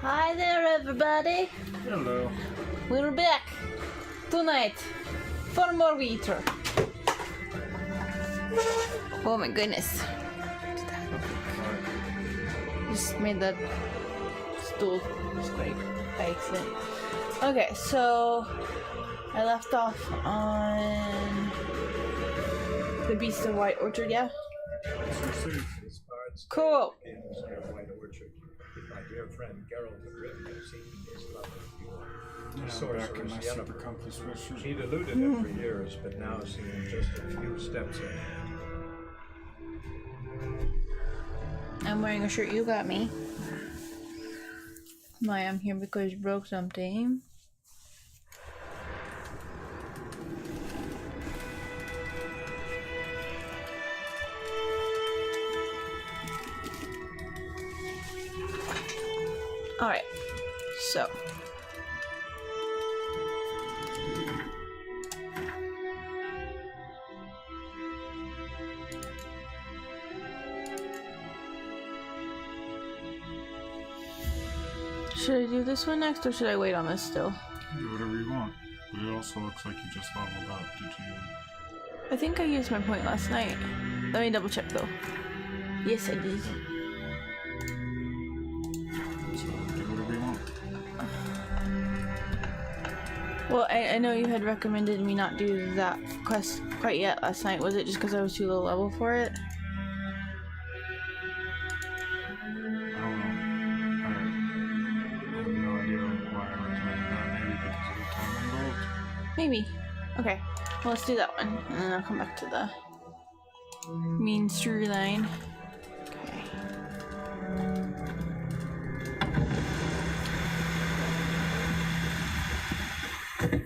Hi there, everybody. Hello. We're back tonight for more Eater. Oh my goodness. Just made that stool scrape by accident. Okay, so I left off on the Beast of White Orchard, yeah? Cool. My dear friend Geralt had written and seen his love of Yeah, back in my super comfy sweatshirt. She'd eluded him for years, but now seemed just a few steps ahead. I'm wearing a shirt you got me. Why I'm here because you broke something. Alright, so. Should I do this one next or should I wait on this still? Do whatever you want. But it also looks like you just leveled up. Did you? I think I used my point last night. Let me double check though. Yes, I did. So do whatever you want. Well, I know you had recommended me not do that quest quite yet last night. Was it just because I was too low level for it? I don't know. I have no idea why I recommended that. Maybe because of the time involved. Maybe. Okay. Well, let's do that one. And then I'll come back to the main storyline. Okay.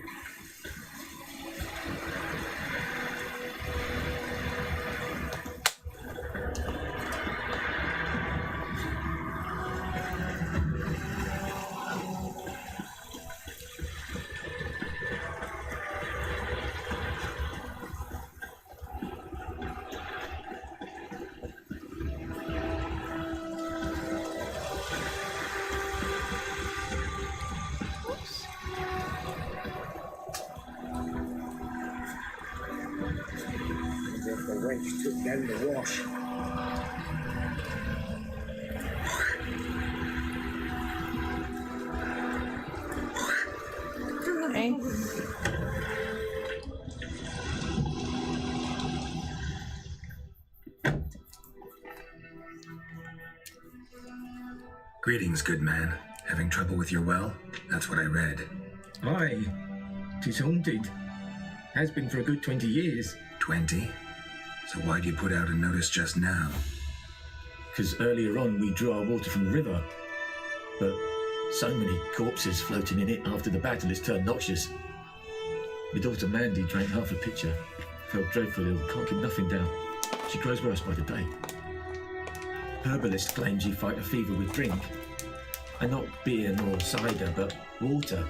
The wench took down the wash. Okay. Greetings, good man. Having trouble with your well? That's what I read. Aye, 'tis haunted. Has been for a good 20 years. 20? So why'd you put out a notice just now? 'Cause earlier on we drew our water from the river. But so many corpses floating in it after the battle it's turned noxious. My daughter Mandy drank half a pitcher. Felt dreadful ill, can't keep nothing down. She grows worse by the day. Herbalist claims you fight a fever with drink. And not beer nor cider, but water.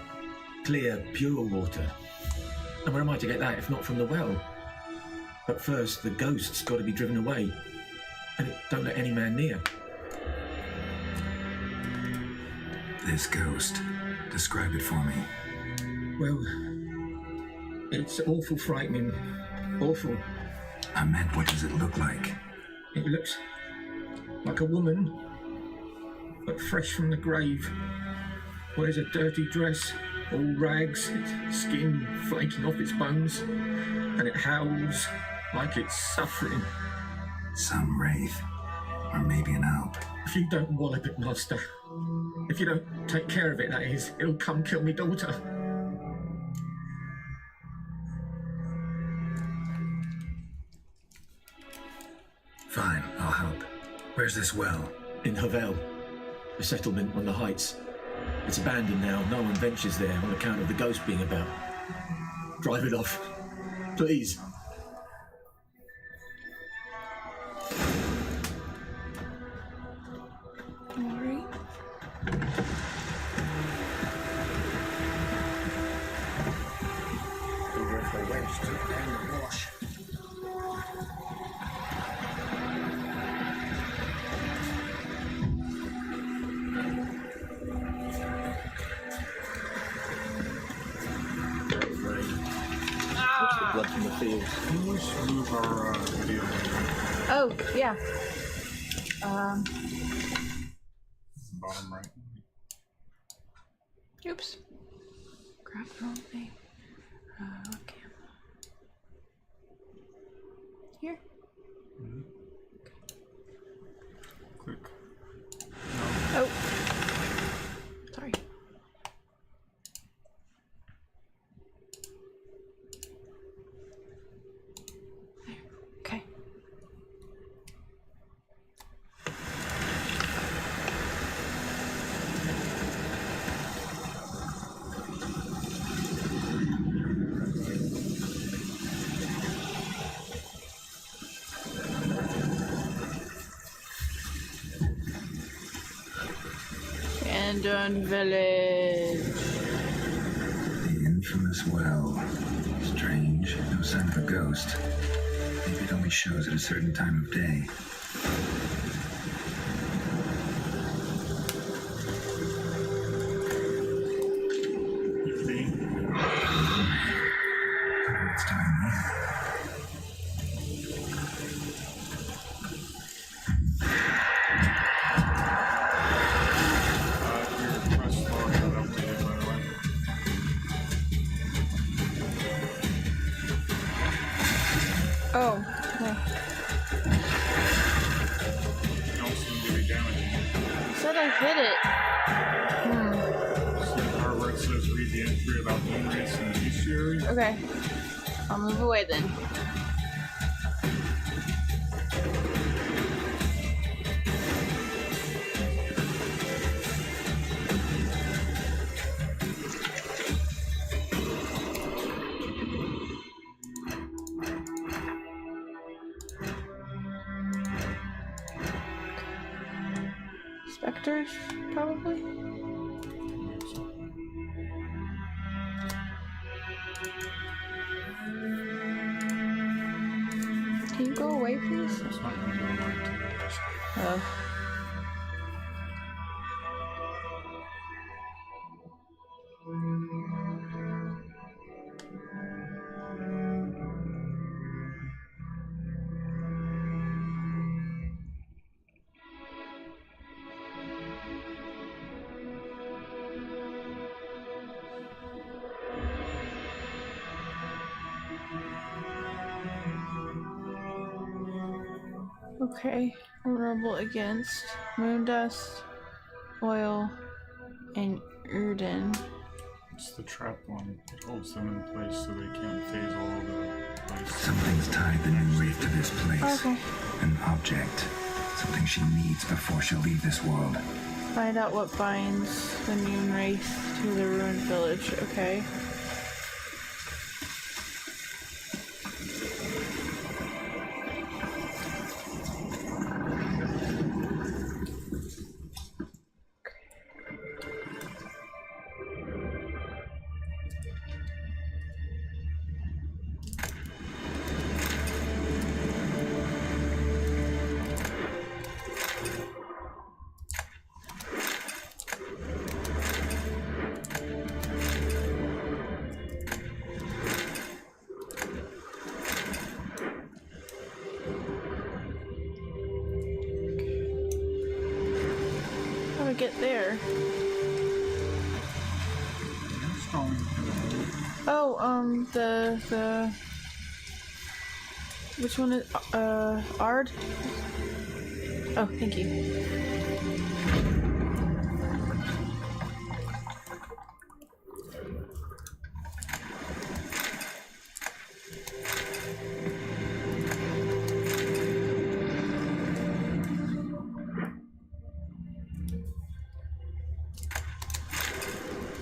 Clear, pure water. And where am I to get that if not from the well? But first, the ghost's got to be driven away. And it don't let any man near. This ghost. Describe it for me. Well, it's awful frightening. Awful. I meant, what does it look like? It looks like a woman, but fresh from the grave. Wears a dirty dress, all rags, its skin flaking off its bones, and it howls like it's suffering. Some wraith. Or maybe an alp. If you don't wallop it, master, if you don't take care of it, that is, it'll come kill me daughter. Fine, I'll help. Where's this well? In Havel, a settlement on the heights. It's abandoned now. No one ventures there on account of the ghost being about. Drive it off, please. Alright. The wench took down the wash. field. Can we just move our video later? Oh, yeah. Bottom right. Oops. Grab the wrong thing. Okay. Here. Click. Oh. Sorry. There. Okay. Abandoned village. The infamous well. Strange. No sign of a ghost. Maybe it only shows at a certain time of day. Evie. It's time here. Your quest log got updated, by the way. Oh, okay. You don't seem to be damaging it. You said I hit it. See the part where it says read the entry about moon race in the bestiary? Okay. I'll move away then. Specters, probably? Can you go away, please? It's not going to go right to this. Oh. Okay, vulnerable against moon dust, oil, and Urden. It's the trap one. It holds them in place so they can't phase all over the place. Something's tied the new wraith to this place. Okay. An object. Something she needs before she'll leave this world. Find out what binds the moon wraith to the ruined village. Okay. How to get there? It's going to the moon. Oh, the which one is Ard? Oh, thank you.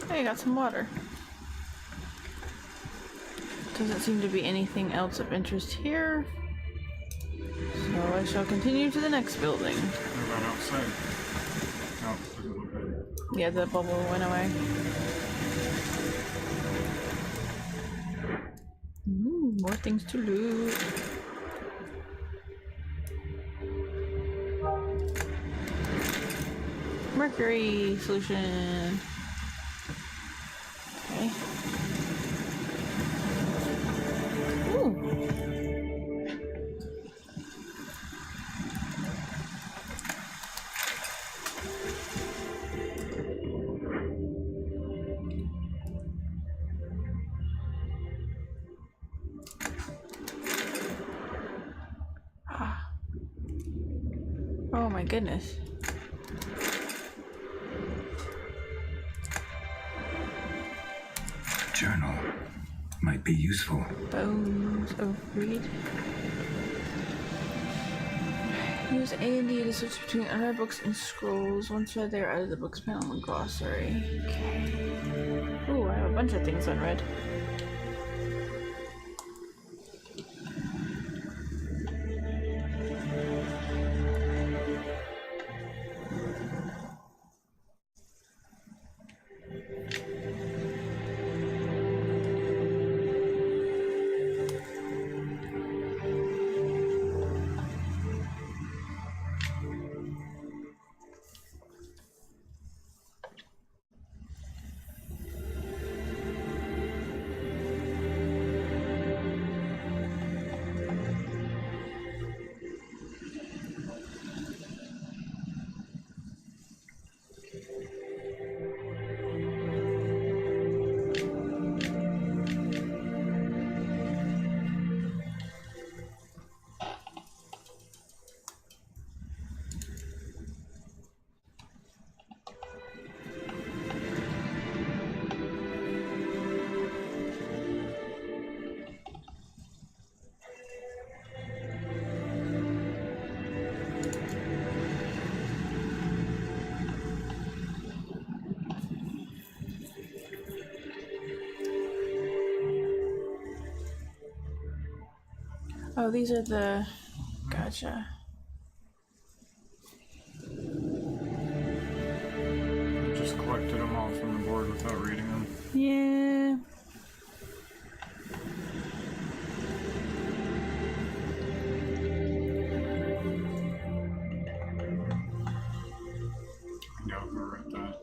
Hey, I got some water. Doesn't seem to be anything else of interest here. So I shall continue to the next building. What about outside? No, doesn't look good. Yeah, the bubble went away. Ooh, more things to loot. Mercury solution. Okay. Ooh. Ooh. Oh my goodness. Journal might be useful. Bones of read. Use A and D to switch between unread books and scrolls. Once read, they are out of the books panel and glossary. Okay. Ooh, I have a bunch of things unread. Oh, these are the... Gotcha. I just collected them all from the board without reading them. Yeah. I doubt who read that.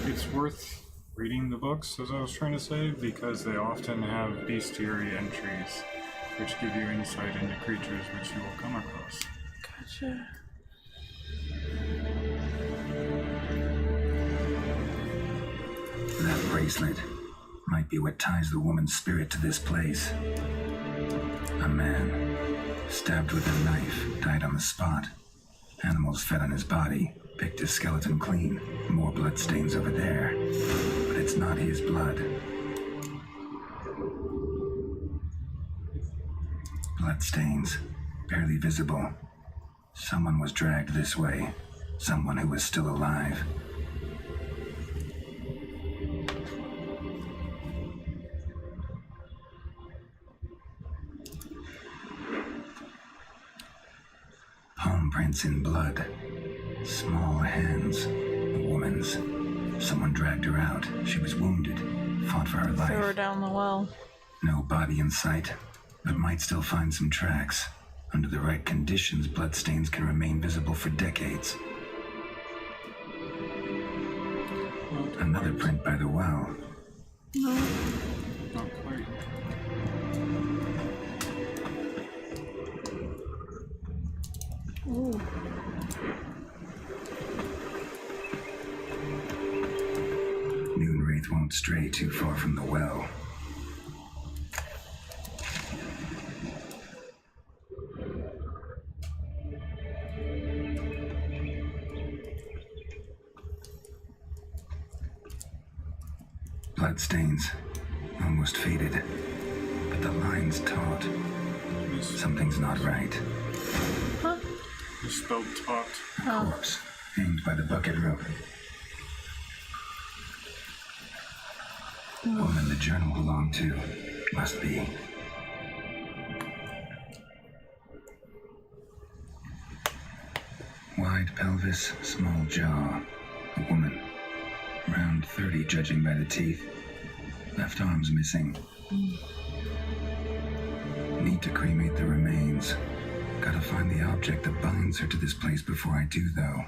It's worth reading the books, as I was trying to say, because they often have bestiary entries, which give you insight into creatures which you will come across. Gotcha. That bracelet might be what ties the woman's spirit to this place. A man, stabbed with a knife, died on the spot. Animals fed on his body, picked his skeleton clean. More bloodstains over there. But it's not his blood. Bloodstains, barely visible. Someone was dragged this way. Someone who was still alive. Palm prints in blood. Small hands. A woman's. Someone dragged her out. She was wounded. Fought for her life. Throw her down the well. No body in sight, but might still find some tracks. Under the right conditions, bloodstains can remain visible for decades. Another print by the well. No. Not quite. Ooh. Moonwraith won't stray too far from the well. Bloodstains, almost faded, but the line's taut. Something's not right. Huh? You spelled taut. Oh. Corpse, hanged by the bucket rope. Woman the journal belonged to. Must be. Wide pelvis, small jaw. A woman. Around 30, judging by the teeth. Left arm's missing. Need to cremate the remains. Gotta find the object that binds her to this place before I do, though.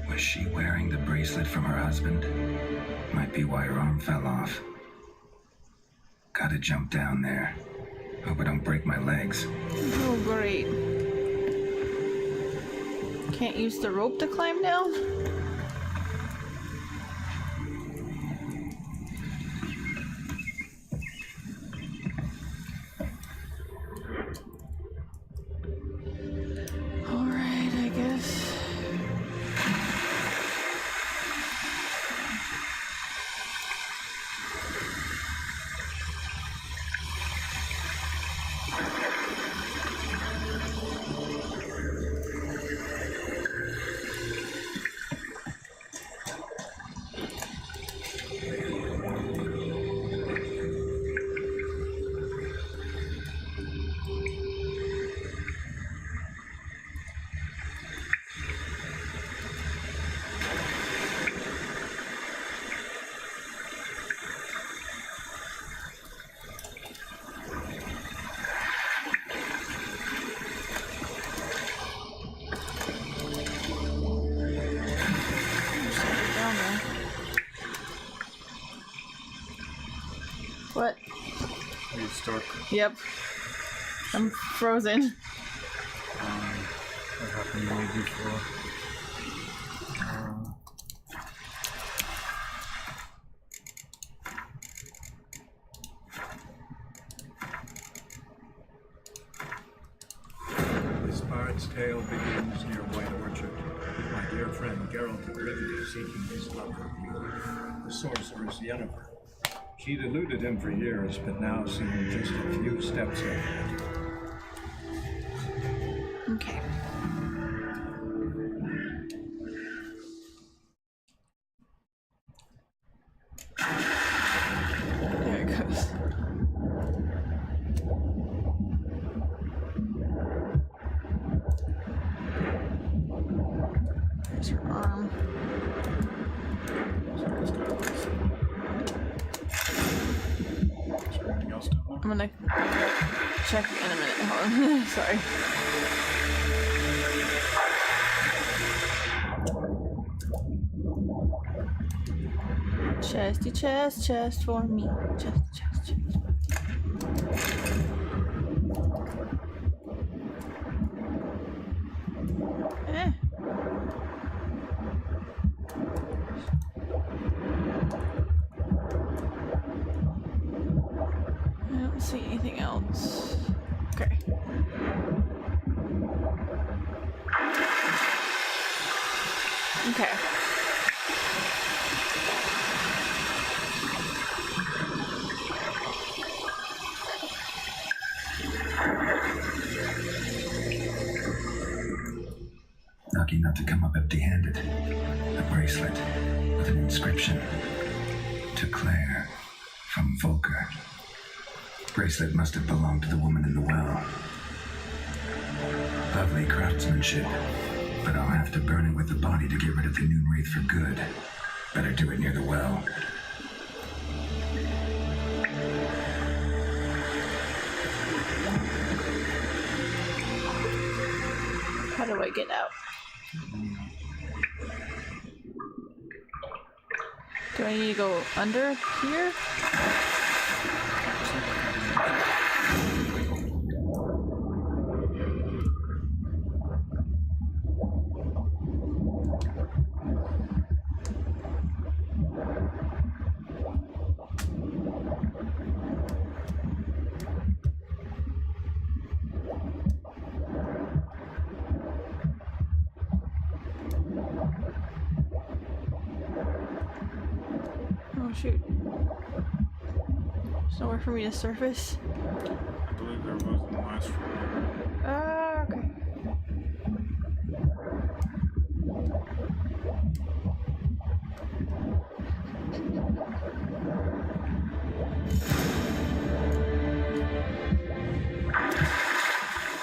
Was she wearing the bracelet from her husband? Might be why her arm fell off. Gotta jump down there. Hope I don't break my legs. Oh, great. Can't use the rope to climb down? Alright, I guess. What? Are you stuck? Yep. I'm frozen. That happened to me before. This bard's tale begins near White Orchard, with my dear friend Geralt of Rivia seeking his lover, the sorceress Yennefer. She'd eluded him for years, but now seemed just a few steps ahead. Okay. There it goes. There's her arm. Anything else down there? I'm gonna check in a minute. Hold on. Sorry. Chesty chest for me. Chest. Eh. I don't see anything else. Okay. Okay. Lucky not to come up empty-handed. A bracelet with an inscription. To Claire, from Volker. Bracelet must have belonged to the woman in the well. Lovely craftsmanship, but I'll have to burn it with the body to get rid of the noon wraith for good. Better do it near the well. How do I get out? Do I need to go under here? Oh shoot. There's nowhere for me to surface. I believe there was in the last floor. Ah, okay.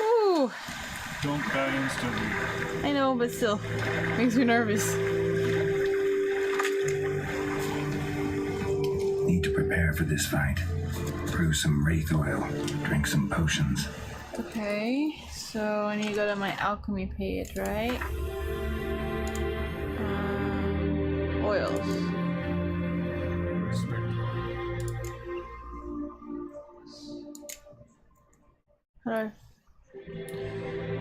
Ooh, Don't die instantly. I know, but still, makes me nervous. Need to prepare for this fight. Brew some wraith oil, drink some potions. Okay, so I need to go to my alchemy page, right? Oils. How do I...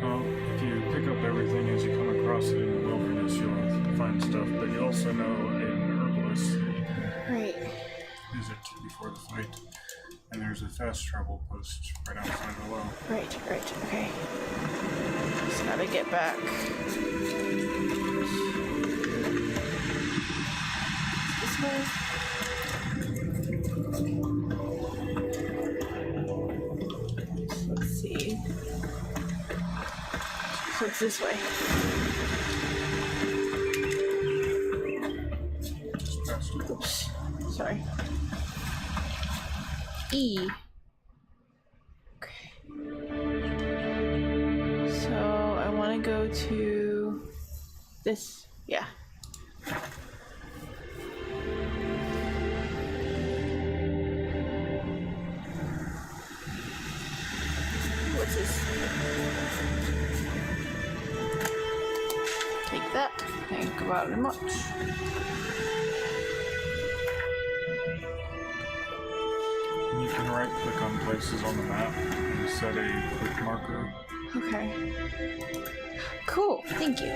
Well, if you pick up everything as you come across it in the wilderness, you'll find stuff. But you also know an herbalist Right. visit before the fight. And there's a fast travel post right outside below. Right, okay. Just gotta get back. This way? Let's see. So it's this way. Just past it. Oops. Sorry. E. Okay. So I want to go to this. Yeah. What's this? Take that. Think about it much. You can right click on places on the map and set a quick marker. Okay. Cool. Thank you.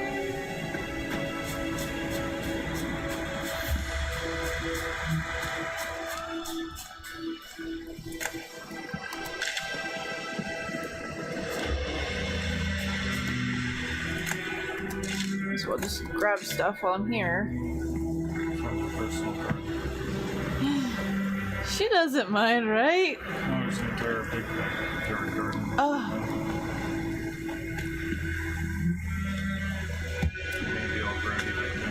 So I'll just grab stuff while I'm here. From the personal card. She doesn't mind, right? Oh, there's an entire big backyard garden. Oh. Maybe I'll grab it like that.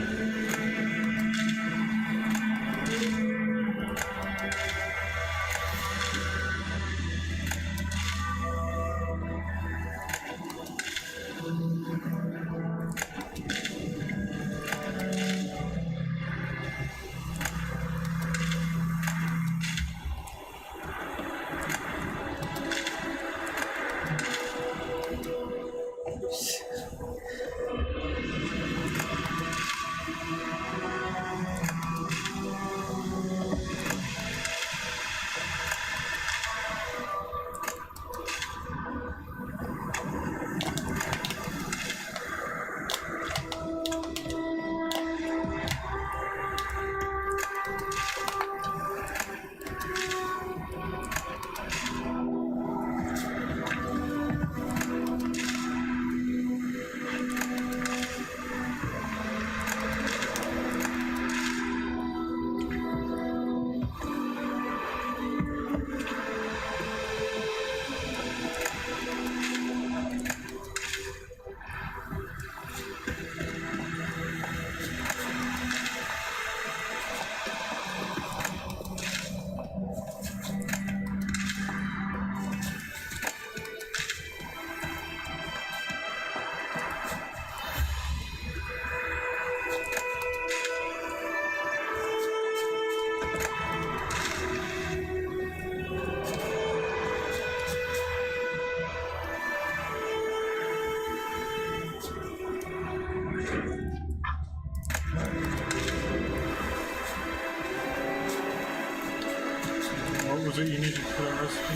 What was it you needed for that recipe?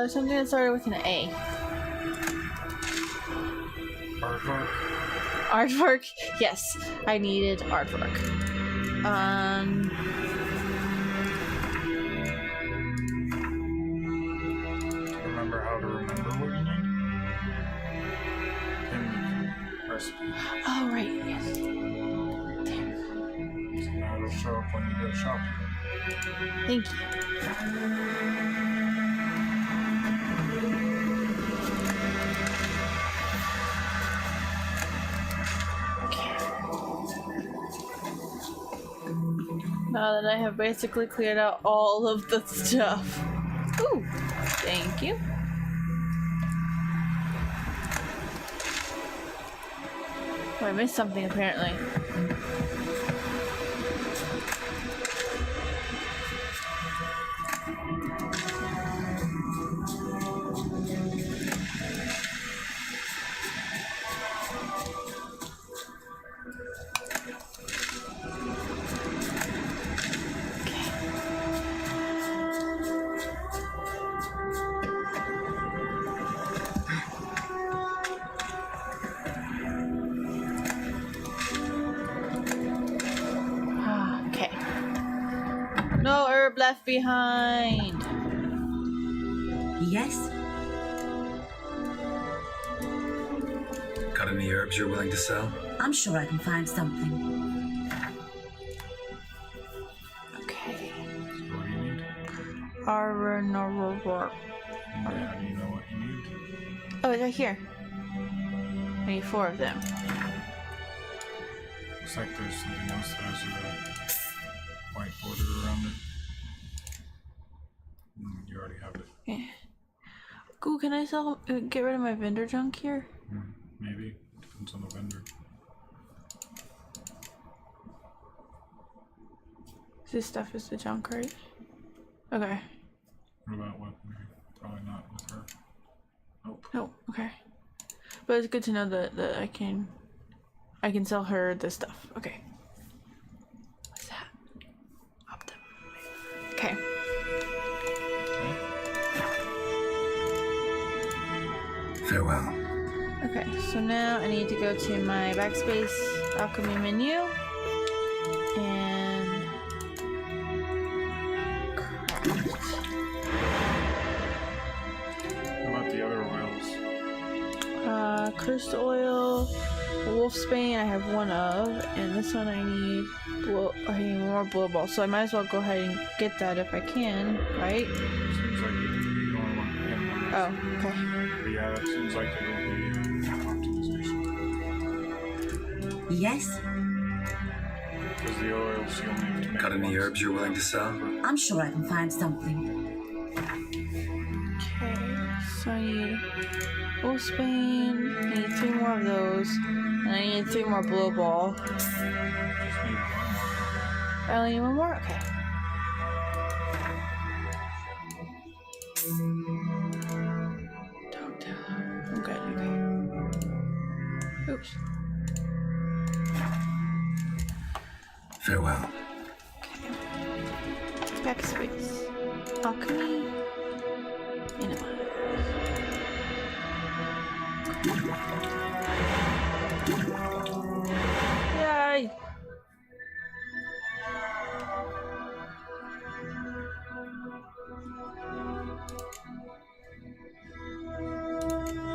Something that started with an A. Aardvark? Aardvark? Yes, I needed aardvark. Remember how to remember what you need? In recipe. Oh, right, yes. So now it'll show up when you go shopping. Thank you. Now that I have basically cleared out all of the stuff. Ooh, thank you. Oh, I missed something apparently. left behind. Yes? Got any herbs you're willing to sell? I'm sure I can find something. Okay. So what do you need? Yeah, how do you know what you need? Oh, it's right here. I need 4 of them. Looks like there's something else that has a white border around it. You already have it. Yeah. Cool, can I get rid of my vendor junk here? Maybe. Depends on the vendor. This stuff is the junk, right? Okay. What about weaponry? Probably not with her. Nope. No, okay. But it's good to know that I can sell her this stuff. Okay. What's that? Optim. Okay. Farewell. Okay, so now I need to go to my backspace alchemy menu and craft. What about the other oils? Cursed oil, wolfsbane I have 1 of, and this one I need more blow balls. So I might as well go ahead and get that if I can, right? Seems like you only want to get one. Oh, okay. But yeah, that seems like it'll be optimization. Yes? Because the oils you only have to make Got any once. herbs you're willing to sell? I'm sure I can find something. Okay, so I need wolfsbane, I need 3 more of those, and I need 3 more blow ball. Just need one more. I only need 1 more? Okay. Don't tell her. I'm good, okay. Oops. Farewell. Backspace. Alchemy. Minimize. Yay!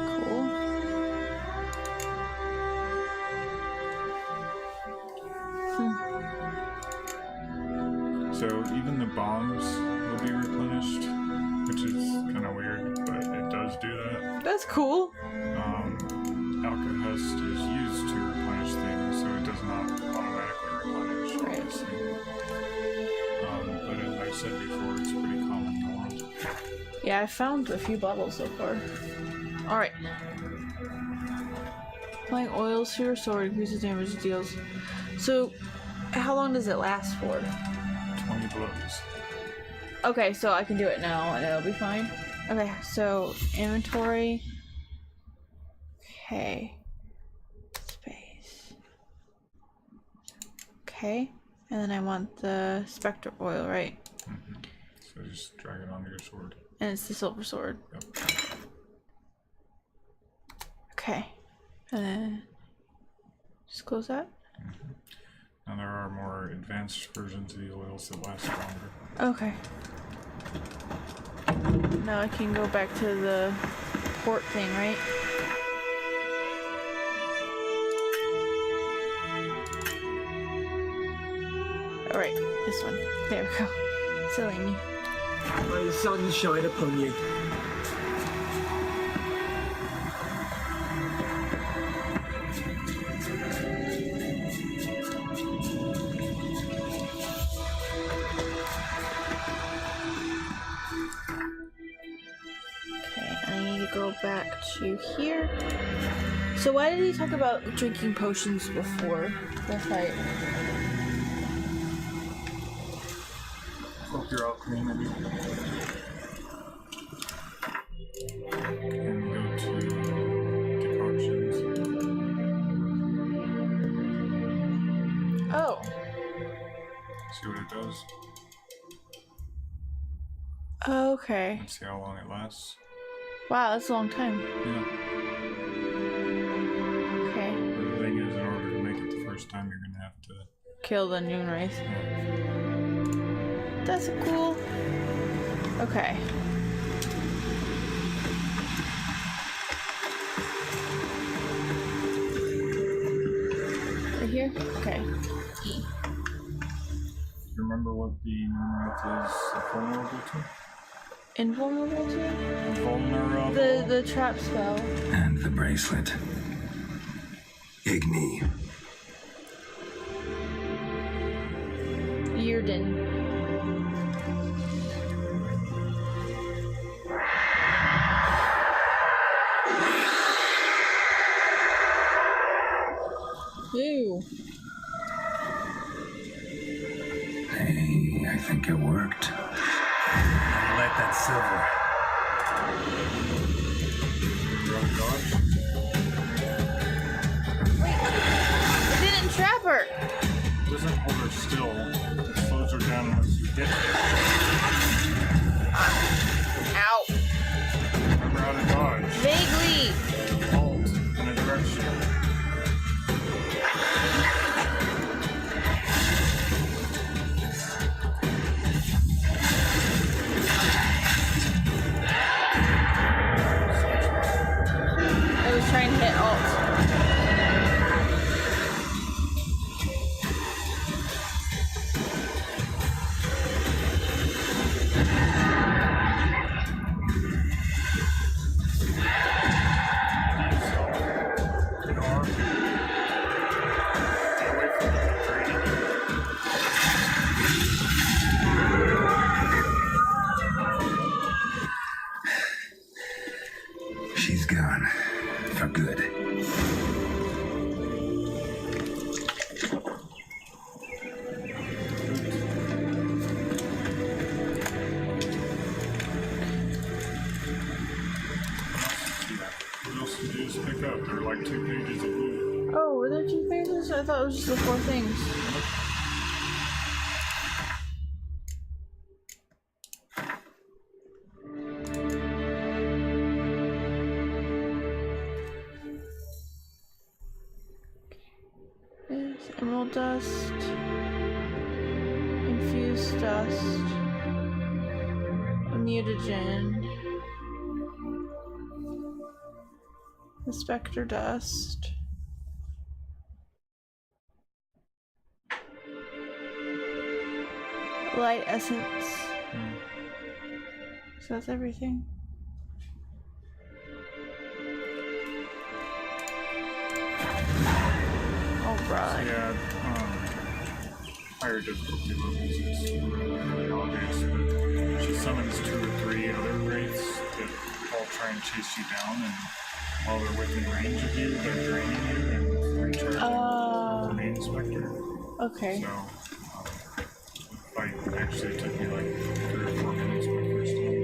Cool. So even the bombs will be replenished, which is kind of weird, but it does do that. That's cool. Alkahest is used to replenish things, so it does not automatically replenish, Right. obviously. But as I said before, it's pretty common in the world. Yeah, I found a few bottles so far. Alright. Applying oils to your sword increases damage it deals. So, how long does it last for? 20 blows. Okay, so I can do it now and it'll be fine. Okay, so inventory. Okay. Space. Okay. And then I want the spectre oil, right? So just drag it onto your sword. And it's the silver sword. Yep. Okay. And then just close that. And there are more advanced versions of the oils that last longer. Okay. Now I can go back to the port thing, right? Alright, this one. There we go. Silly me. May the sun shine upon you. Okay, I need to go back to here. So why did he talk about drinking potions before the fight? Up your alchemy menu. And go to decoctions. Oh. See what it does. Okay. And see how long it lasts. Wow, that's a long time. Yeah. Okay. But the thing is, in order to make it the first time, you're gonna have to. Kill the noon wraith. That's cool. Okay. Right here? Okay. E. You remember what the moonlight is vulnerable to? Invulnerable to? Vulnerable? The trap spell. And the bracelet. Igni. Yrden. Ew. Hey, I think it worked. I like that silver. It didn't trap her! It doesn't hold her still. It slows her down once you hit her. Ow. Remember how to dodge. Vaguely! Alt in a direction. I was trying to hit alt. She's gone. For good. What else did you just pick up? There were like 2 pages of loot. Oh, were there 2 pages? I thought it was just the 4 things. There's emerald dust, infused dust, a mutagen, the specter dust, light essence. So that's everything. Alright. Yeah, higher difficulty levels, it's really obvious, but she summons 2 or 3 other wraiths that all try and chase you down, and while they're within range of you, they're draining you and recharging the main specter. Okay. So, the fight actually took me like 3 or 4 minutes my first time.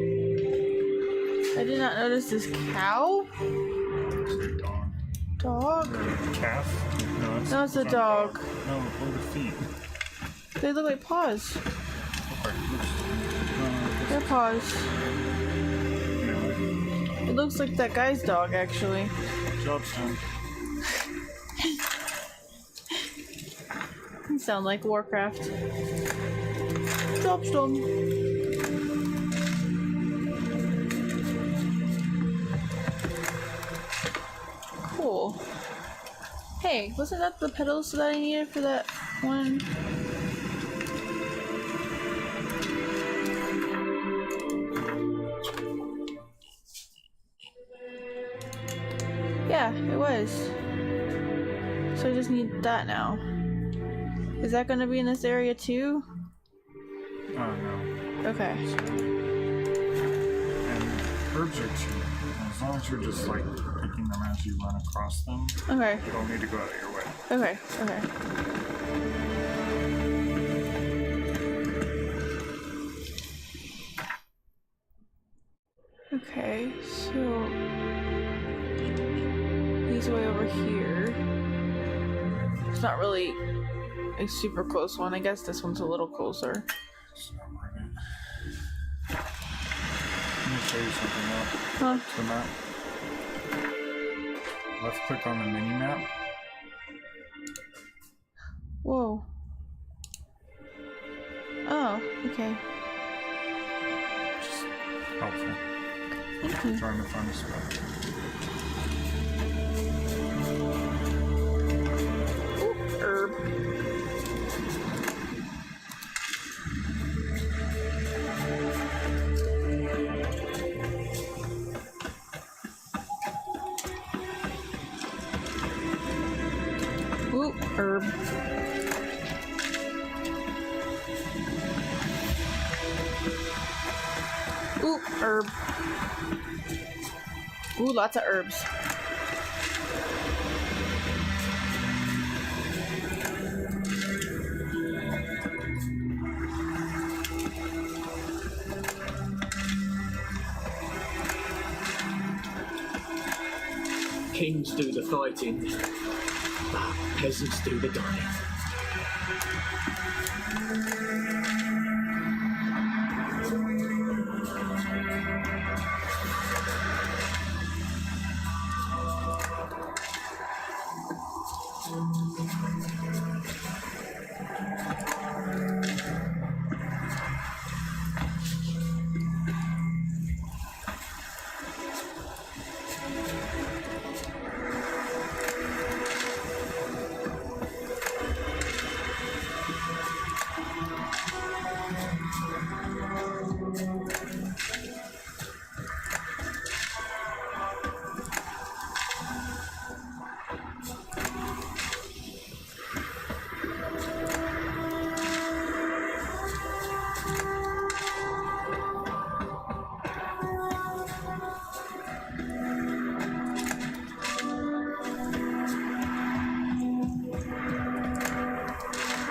I did not notice this cow? It's a dog. Dog? Or calf? No, No, it's a not dog. No, what are the feet? They look like paws. Okay, They're paws. anyway, It looks like that guy's dog, actually. job's done. You sound like Warcraft. Job's done. Cool. Hey, wasn't that the petals that I needed for that one? Yeah, it was. So I just need that now. Is that gonna be in this area too? Oh no. Okay. And herbs are cheap. As long as you're just like picking them as you run across them, Okay. you don't need to go out of your way. Okay. Okay. Okay, so he's way over here. It's not really a super close one. I guess this one's a little closer. It's not worth it. Let me show you something else. Huh? The map. Left click on the mini map. Whoa. Oh, okay. helpful. Thank you. Trying to find a spot. Ooh, herb. Ooh, herb. Ooh, herb. Ooh, lots of herbs. Kings do the fighting, peasants do the dying.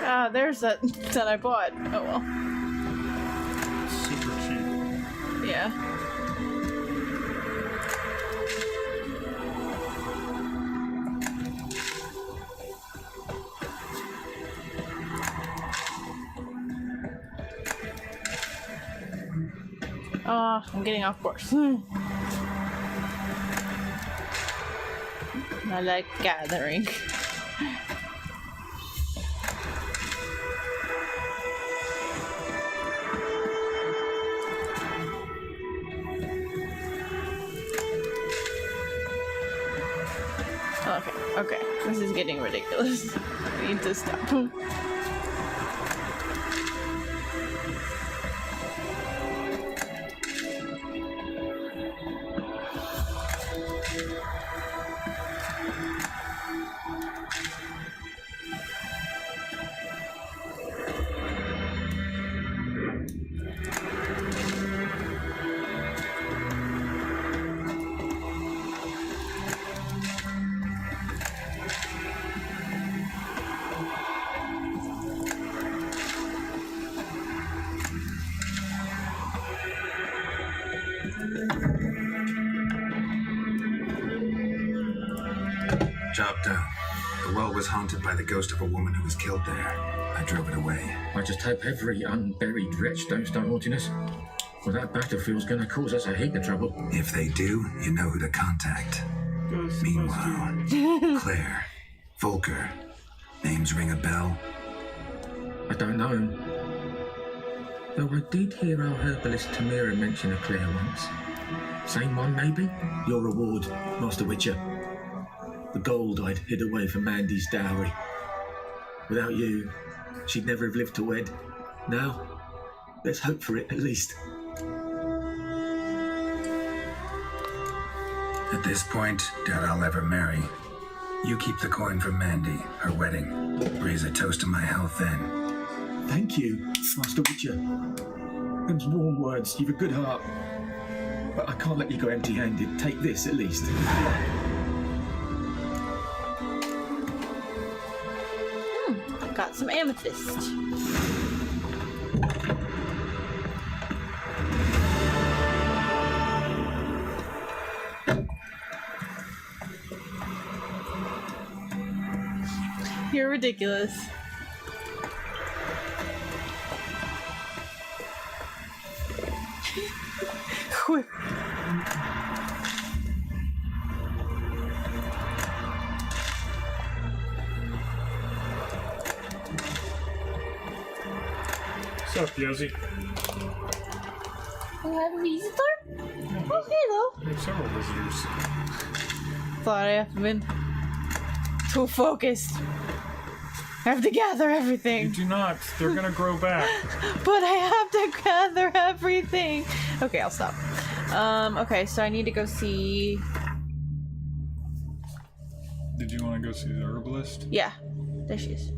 Ah, there's that I bought. Oh well. Super cheap. Yeah. I'm getting off course. I like gathering. Okay, this is getting ridiculous. We need to stop. Job done. The well was haunted by the ghost of a woman who was killed there. I drove it away. I just hope every unburied wretch don't start haunting us. Well, that battlefield's gonna cause us a heap of trouble. If they do, you know who to contact. Meanwhile, Claire, Volker, names ring a bell? I don't know him. Though I did hear our herbalist Tamira mention a Claire once. Same one, maybe? Your reward, Master Witcher. The gold I'd hid away for Mandy's dowry. Without you, she'd never have lived to wed. Now, let's hope for it at least. At this point, doubt I'll ever marry. You keep the coin for Mandy, her wedding. Raise a toast to my health then. Thank you, Master Witcher. Them's warm words, you've a good heart. But I can't let you go empty-handed. Take this at least. Got some amethyst. You're ridiculous. Quick. What's up, Yosi? We have a visitor? Okay, though. We have several visitors. Thought I have been too focused. I have to gather You everything. do not. They're gonna grow back. But I have to gather everything. Okay, I'll stop. Okay, so I need to go see... Did you want to go see the herbalist? Yeah, there she is.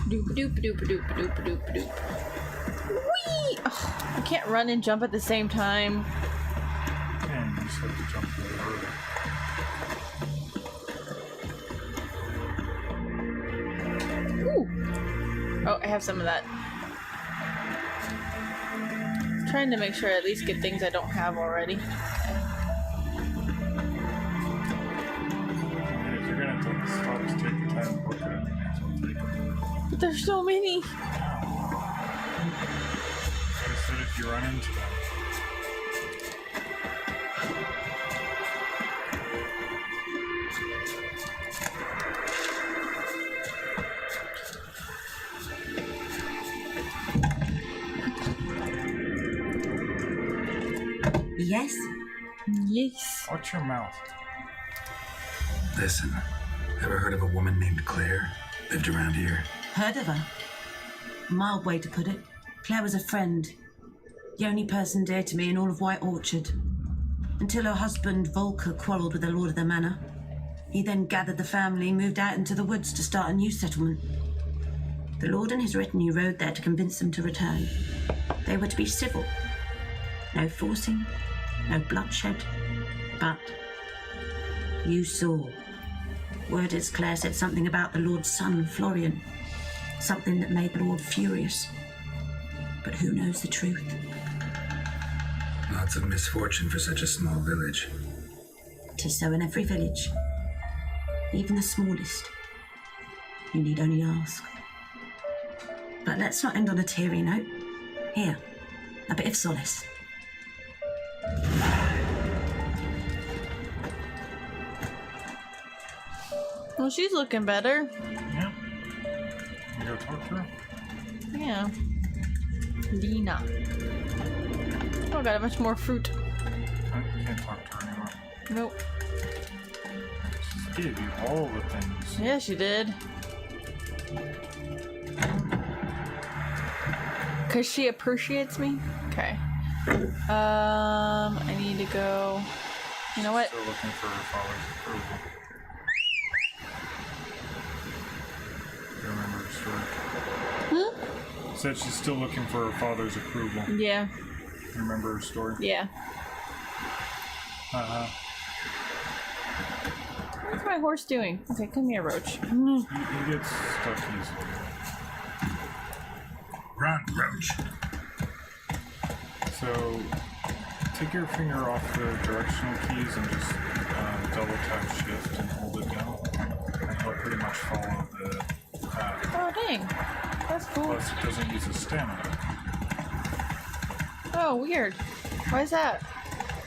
Doop doop doop doop doop doop doop. Whee! Oh, I can't run and jump at the same time. And you just have to jump over. Ooh. Oh, I have some of that. Trying to make sure I at least get things I don't have already. And if you're gonna take the stops, take the time to look at it. You may as well take it. But there's so many. I said if you run into them. Yes? Yes. Watch your mouth. Listen, ever heard of a woman named Claire? Lived around here? Heard of her? A mild way to put it. Claire was a friend. The only person dear to me in all of White Orchard. Until her husband, Volker, quarrelled with the lord of the manor. He then gathered the family, moved out into the woods to start a new settlement. The lord and his retinue rode there to convince them to return. They were to be civil. No forcing, no bloodshed. But you saw. Word is Claire said something about the lord's son, Florian. Something that made the lord furious. But who knows the truth? Lots of misfortune for such a small village. 'Tis so in every village. Even the smallest. You need only ask. But let's not end on a teary note. Here, a bit of solace. Well, she's looking better. Yeah. You go talk to her? Yeah. Lena. Oh, got a bunch more fruit. You can't talk to her anymore. Nope. She gave you all the things. Yeah, she did. Cause she appreciates me? Okay. I need to go... You know what? Still looking for her father's approval. You remember her story? Said she's still looking for her father's approval. Yeah. You remember her story? Yeah. What's my horse doing? Okay, come here, Roach. He gets stuck easily. Run, Roach. So, take your finger off the directional keys and just double tap shift and hold it down. And he'll pretty much follow the path. Oh, dang. That's cool. Plus, it doesn't use his stamina. Oh, weird. Why is that?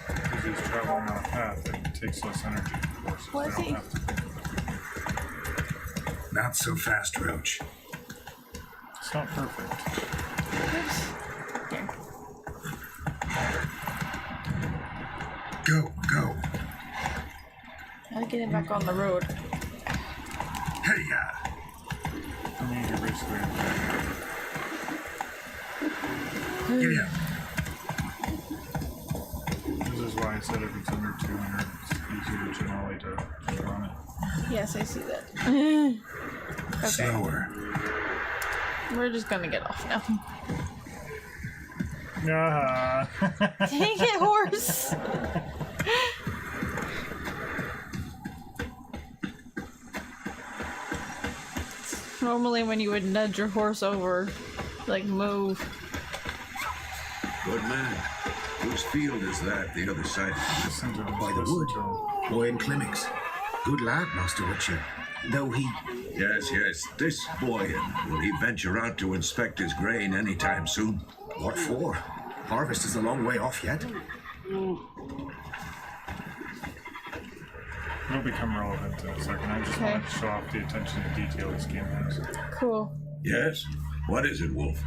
Because he's traveling on a path that takes less energy, of course. Why is he? Not so fast, Roach. It's not perfect. Oops. Here. Go, go. Gotta get him back on the road. Hey, I mean, you're basically giddy up. This is why I said if it's under 200, it's easier generally to just run it. Yes, I see that. Okay, Slower. we're just gonna get off now. Ah. Dang it, horse! Normally when you would nudge your horse over, like move. Good man. Whose field is that, the other side? Listen to him. By the Listen wood. to him. Boy in Clemmix. Good lad, Master Richard. Though he... Yes, yes. This boy, will he venture out to inspect his grain any time soon? What for? Harvest is a long way off yet. He It'll become relevant in a second. I just wanted to show off the attention to detail this game has. Cool. Yes? What is it, Wolf?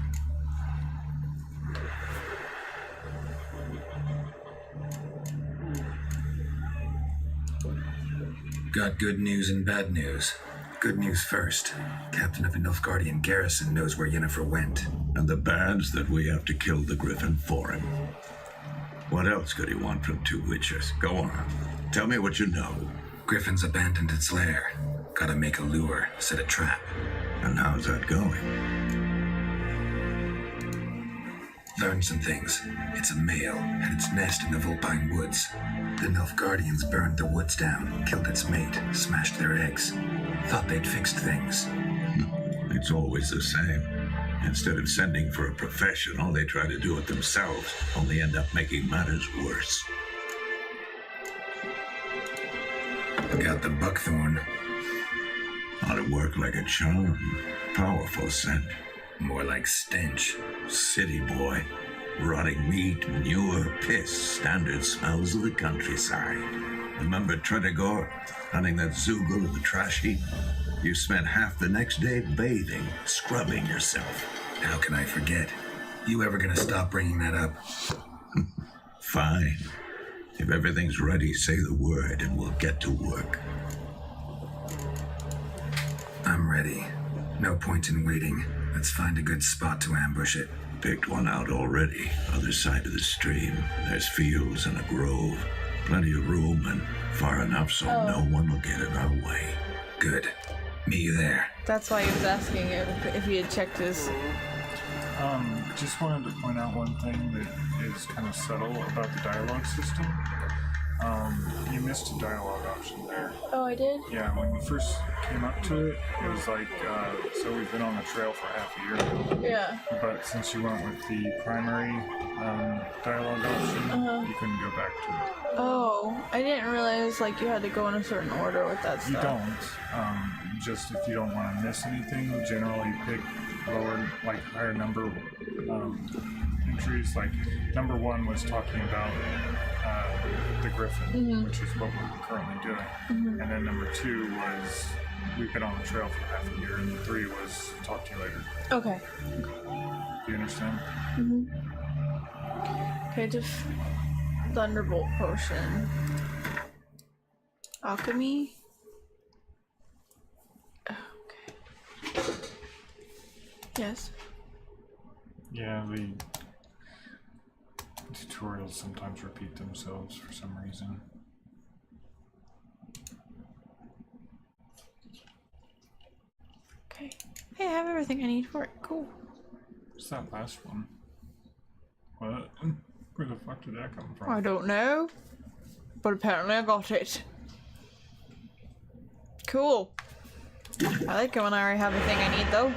Got good news and bad news. Good news first. Captain of the Nilfgaardian garrison knows where Yennefer went. And the bad's that we have to kill the griffin for him. What else could he want from two witches? Go on. Tell me what you know. Griffin's abandoned its lair. Gotta make a lure, set a trap. And how's that going? Learned some things. It's a male, had its nest in the Vulpine Woods. The Nilfgaardians burned the woods down, killed its mate, smashed their eggs. Thought they'd fixed things. It's always the same. Instead of sending for a professional, they try to do it themselves, only end up making matters worse. Got the buckthorn. Ought to work like a charm. Powerful scent. More like stench. City boy. Rotting meat, manure, piss, standard smells of the countryside. Remember Tredegor, hunting that Zoogle in the trash heap? You spent half the next day bathing, scrubbing yourself. How can I forget? You ever gonna stop bringing that up? Fine. If everything's ready, say the word and we'll get to work. I'm ready. No point in waiting. Let's find a good spot to ambush it. Picked one out already, other side of the stream. There's fields and a grove. Plenty of room and far enough so no one will get in our way. Good. Meet you there. That's why he was asking if he had checked his... Just wanted to point out one thing that is kind of subtle about the dialogue system. You missed a dialogue option there. Oh, I did? Yeah, when you first came up to it, it was like, so we've been on the trail for half a year now. Yeah. But since you went with the primary dialogue option, you couldn't go back to it. Oh, I didn't realize like you had to go in a certain order with that stuff. You don't. Just if you don't want to miss anything, generally pick lower, like higher number entries. Like number 1 was talking about the griffin, which is what we're currently doing. And then number 2 was we've been on the trail for half a year, and 3 was talk to you later. Okay. Do you understand? Okay, just Thunderbolt potion. Alchemy. Okay. Yes. Yeah, the tutorials sometimes repeat themselves for some reason. Okay. Hey, I have everything I need for it. Cool. What's that last one? What? Where the fuck did that come from? I don't know, but apparently I got it. Cool. I like it when I already have everything I need, though.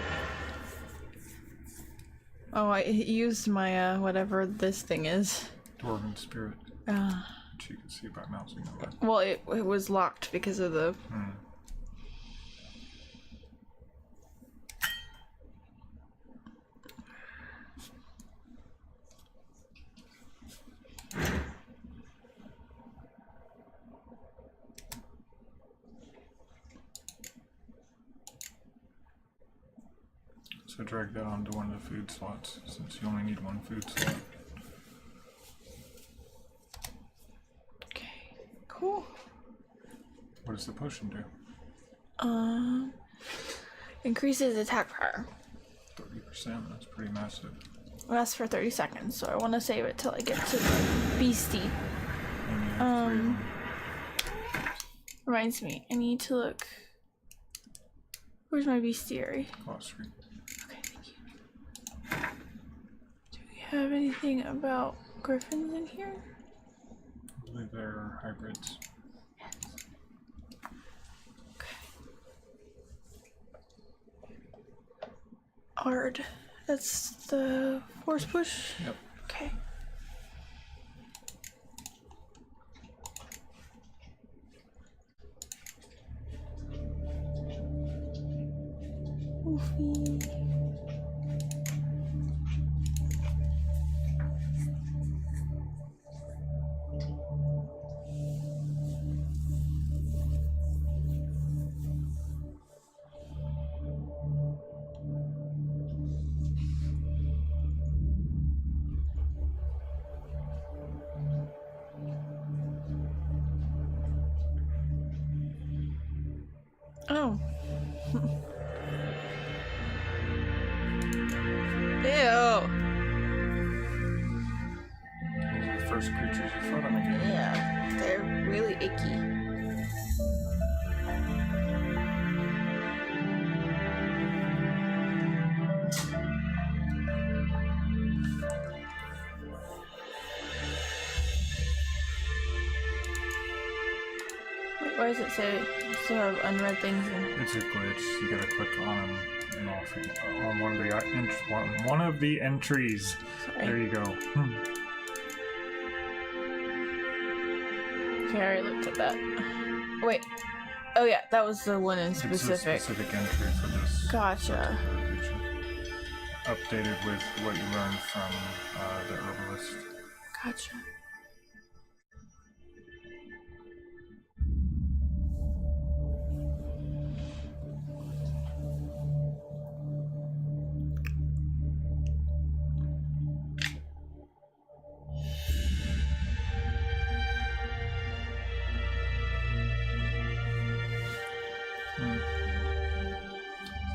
Oh, I used my, whatever this thing is. Dwarven spirit. Which you can see by mousing over. Well, it was locked because of the... So drag that onto one of the food slots, since you only need one food slot. Okay, cool. What does the potion do? Increases attack power. 30%, that's pretty massive. Lasts for 30 seconds, so I want to save it till I get to the beastie. And you have 3 of them. Reminds me, I need to look. Where's my bestiary? Glossary. Okay, thank you. Do we have anything about griffins in here? I believe they're hybrids. Yes. Okay. Ard. That's the force push? Yep. Okay. Wolfie. Oh. Ew. Those are the first creatures you fought in the game. Yeah, they're really icky. Wait, why does it say you still have unread things in? It's a glitch. You gotta click on them and off on one of the one of the entries. Sorry. There you go. Okay, I already looked at that. Wait. Oh yeah, that was the one in specific. It's a specific entry for this. Gotcha. Creature. Updated with what you learned from the herbalist. Gotcha.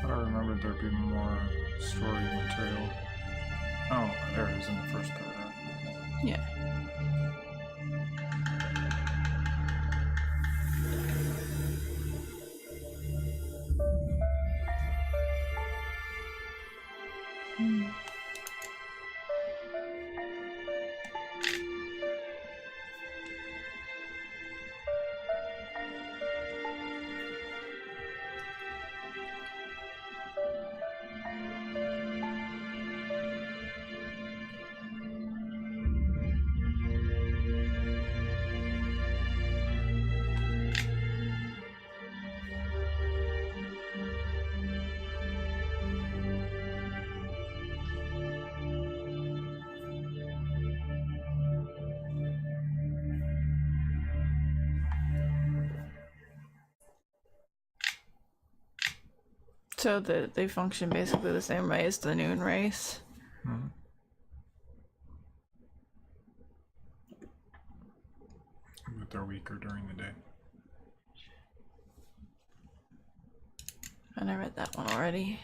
Thought I remembered there'd be more story material. Oh, there it is in the first paragraph. Yeah. So they function basically the same way as the noon race. Mm-hmm. But they're weaker during the day. And I read that one already.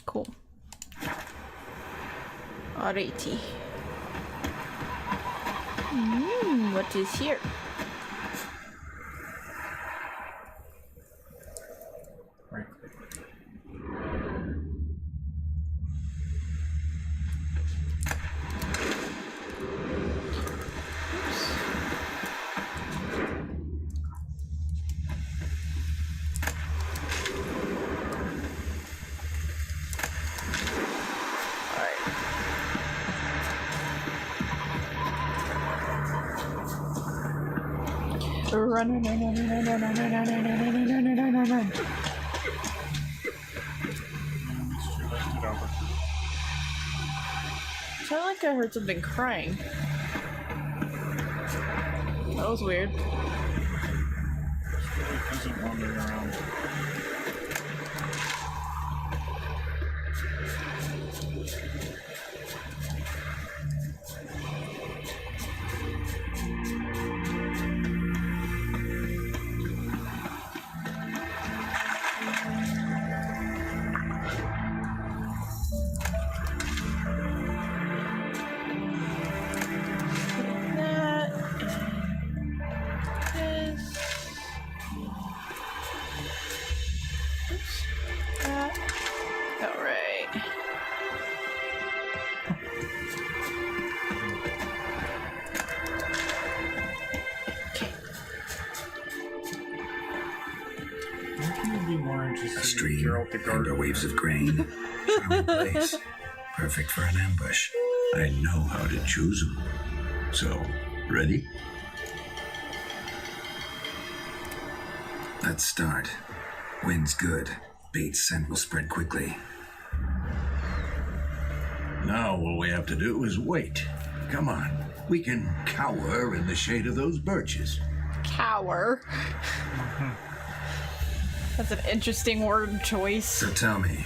Cool. Alrighty. What is here? Right. Run. Sounded like I heard something crying. That was weird. Isn't wandering around. A stream, under waves of grain, charming place. Perfect for an ambush. I know how to choose them. So, ready? Let's start. Wind's good. Bait's scent will spread quickly. Now all we have to do is wait. Come on. We can cower in the shade of those birches. Cower. That's an interesting word choice. So tell me,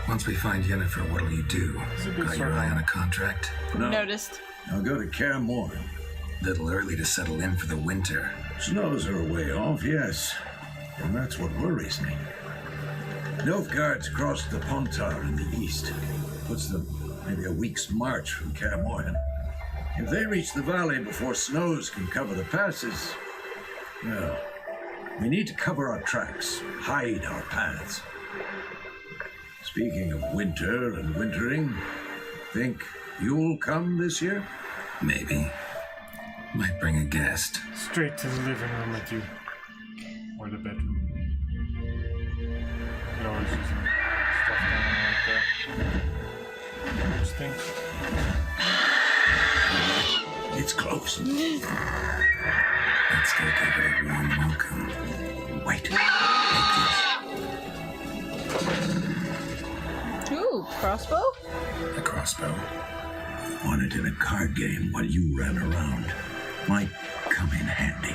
once we find Yennefer, what'll you do? Got your eye on a contract? No. Noticed. I'll go to Kaer Morhen. Little early to settle in for the winter. Snows are a way off, yes. And that's what worries me. Nilfgaard's crossed the Pontar in the east. Puts them maybe a week's march from Kaer Morhen. If they reach the valley before snows can cover the passes, well, we need to cover our tracks, hide our paths. Speaking of winter and wintering, think you'll come this year? Maybe. Might bring a guest. Straight to the living room with you. Or the bedroom. You always use stuff down like that. Which thing? It's close. Let's go give it a warm welcome. Wait. Ooh, crossbow? A crossbow. Won it in a card game while you ran around. Might come in handy.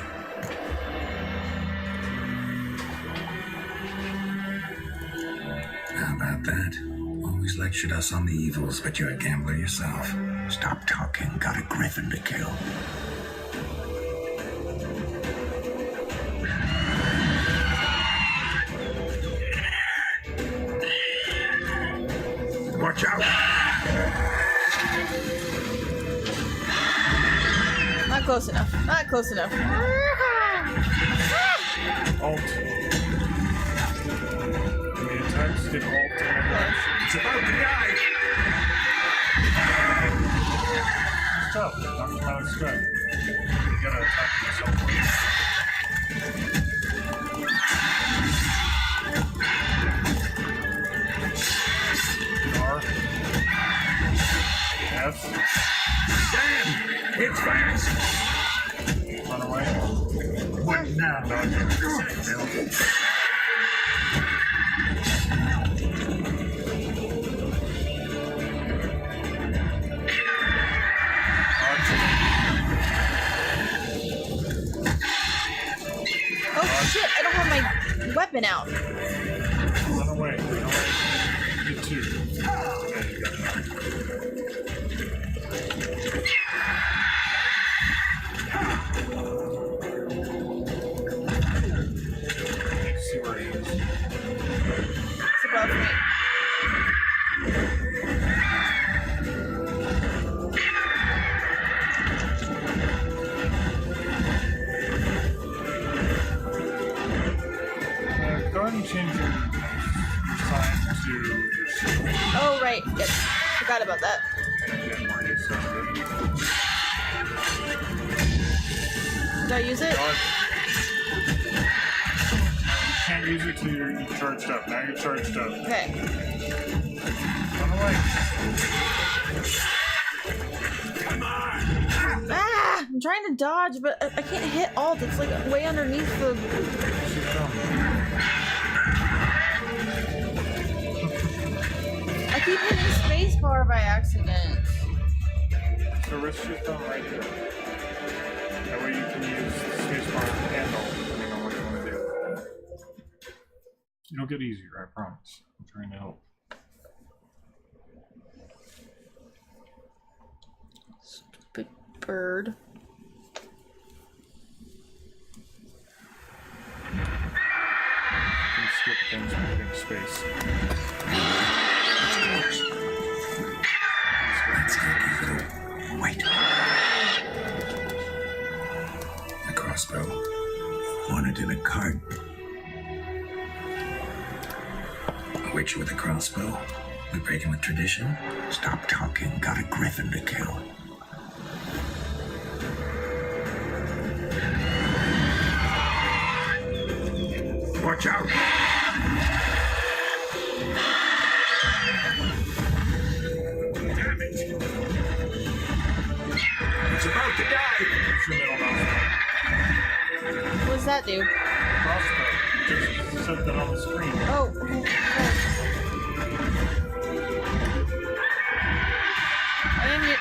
How about that? Always lectured us on the evils, but you're a gambler yourself. Stop talking. Got a griffin to kill. Watch out! Not close enough. Not close enough. Alt. When the attacks hit alt and It's about to die! it's tough. Knock him out of strength. You gotta attack yourself first. R. F. Damn! It's fast! Run away. What now? Dodge. Oh shit, I don't have my weapon out. Run away. Run away. Get two. There you go. See where he is. It's above me. Go ahead and change your sign to your shield. Oh, right. Yes. Forgot about that. And get more use out of it. Did I use it? You can't use it till you're charged up. Now you're charged up. Okay. Run away. Ah! I'm trying to dodge, but I can't hit alt. It's like way underneath the... She's coming. I keep hitting spacebar by accident. So rest your thumb right here. That way you can use the spacebar handle depending on what you want to do. It'll get easier, I promise. I'm trying to help. Stupid bird. You can skip things moving space. Let's go give it a... Wait. A crossbow. Won it in a card. A witcher with a crossbow. We breaking with tradition? Stop talking. Got a griffin to kill. Watch out! to die! It's your middle mouse button. What does that do? Crossbow. Just set that on the screen. Oh. I didn't get.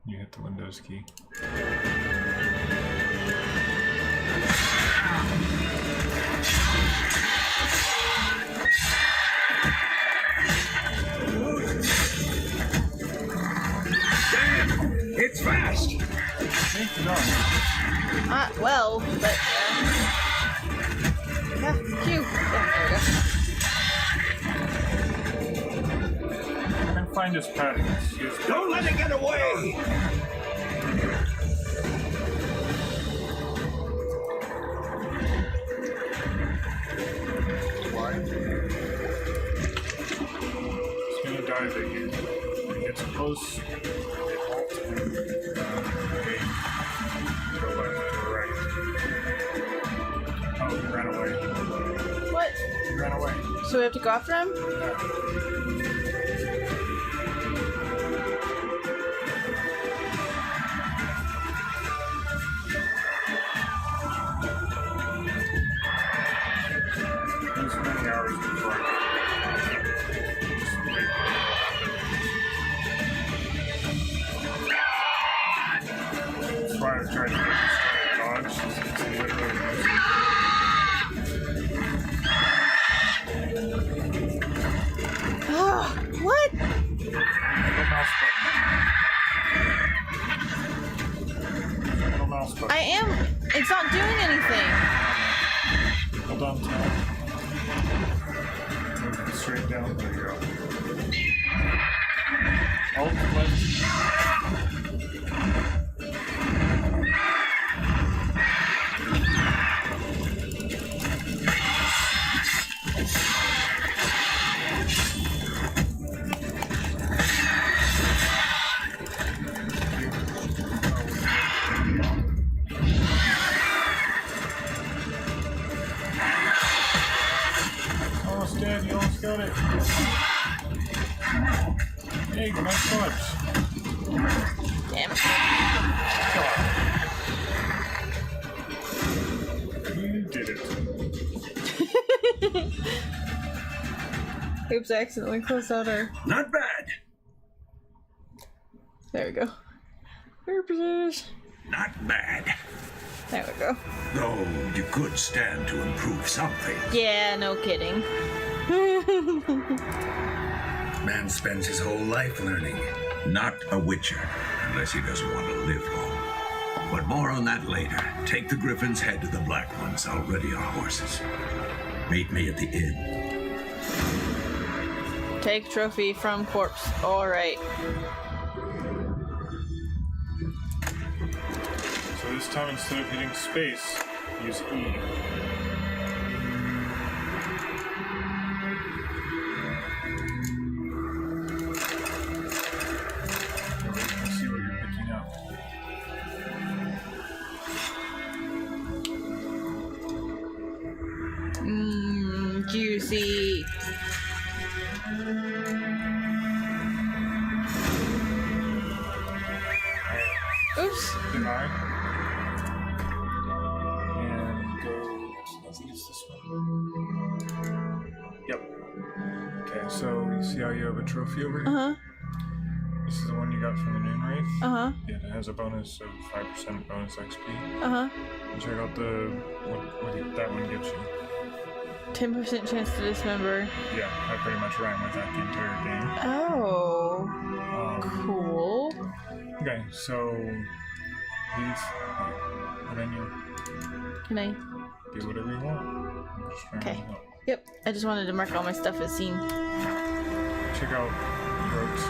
You hit the Windows key. It's fast! Thank God. Well, but. Yeah, Q. Yeah, there we go. And find his patterns. Don't let it get away! Why? He's gonna dive at you. When he gets close, halt and aim. Go left or right. Oh, he ran away. What? He ran away. So we have to go after him? There's many hours before I just wait. That's why I was trying to get this dodge. It's literally What? middle mouse button. Middle mouse button. I am. It's not doing anything. Hold on, tab. Move it straight down. There you go. Alt left. Almost dead, you almost got it. Hey, nice touch. Damn it. You did it. Oops, I accidentally closed out our. Not bad. There we go. Purposes. Not bad. There we go. Though you could stand to improve something. Yeah, no kidding. Man spends his whole life learning. Not a witcher, unless he doesn't want to live long. But more on that later. Take the Griffin's head to the Black Ones. I'll ready our horses. Meet me at the inn. Take trophy from corpse. Alright. So this time, instead of hitting space, use E. Let's see what you're picking up. Juicy. Oops. Deny. And go. I think it's this one. Yep. Okay, so you see how you have a trophy over here? Uh-huh. This is the one you got from the Noon Wraith. Uh-huh. Yeah, it has a bonus of 5% bonus XP. Uh-huh. And check out the that one gives you. 10% chance to dismember. Yeah, I pretty much ran with that the entire game. Oh. Cool. Okay, so these, and then you Can I? do whatever you want. I'm just trying to Okay. help. Yep. I just wanted to mark all my stuff as seen. Check out throats.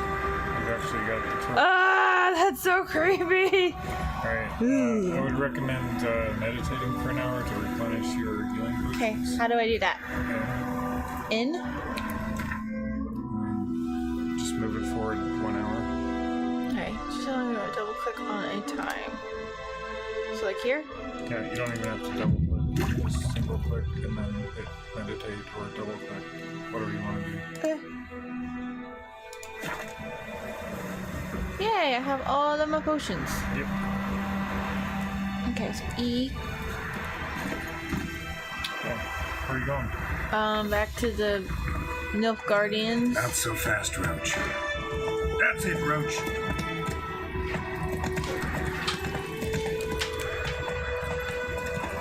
You've actually got the throat. Ah, that's so creepy. Alright, I would recommend meditating for an hour to replenish your healing boosts. Okay, how do I do that? Okay. In? Just move it forward 1 hour. Okay, just I'm gonna double click on a time. So like here? Yeah, you don't even have to double click. Just single click and then hit meditate or double click, whatever you want to do. Okay. Yay, I have all of my potions. Yep. Okay, so E. Okay. Where are you going? Back to the Milk Guardians. Not so fast, Roach. That's it, Roach.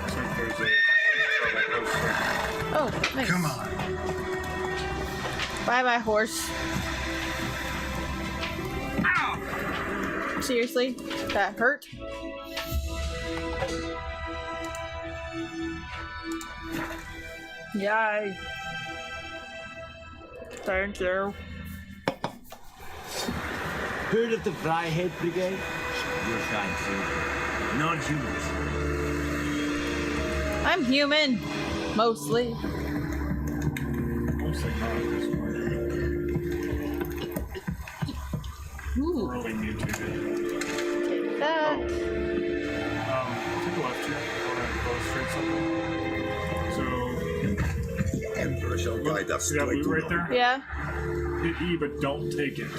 So there's a that goes straight. Oh, nice. Come on. Bye bye, horse. Ow! Seriously? That hurt? Yay. Thank you. Heard of the Fryhead Brigade? You're fine, sir. Non-humans. I'm human. Mostly. Mostly not at this point. Ooh. Really mutated. Take that. Take a left here. I want to go straight something. So, Emperor shall guide us. see that blue right there? Yeah. Hit E, but don't take it.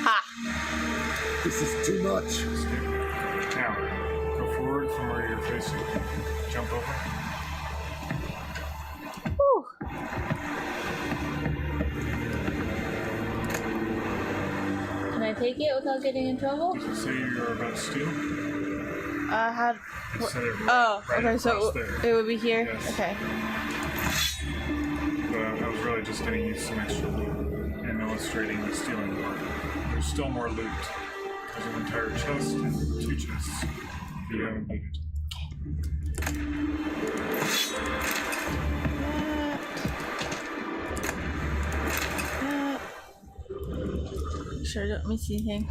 Ha. This is too much. Escape. Now, go forward from where you're facing. Jump over. Whew. Can I take it without getting in trouble? Say you're about to steal. How? Just set it right, Oh, right okay. So across there. it would be here. Yes. Okay. But I was really just getting you some extra loot and illustrating the stealing part. There's still more loot. There's an entire chest and 2 chests that you haven't looted. Sure, don't miss anything.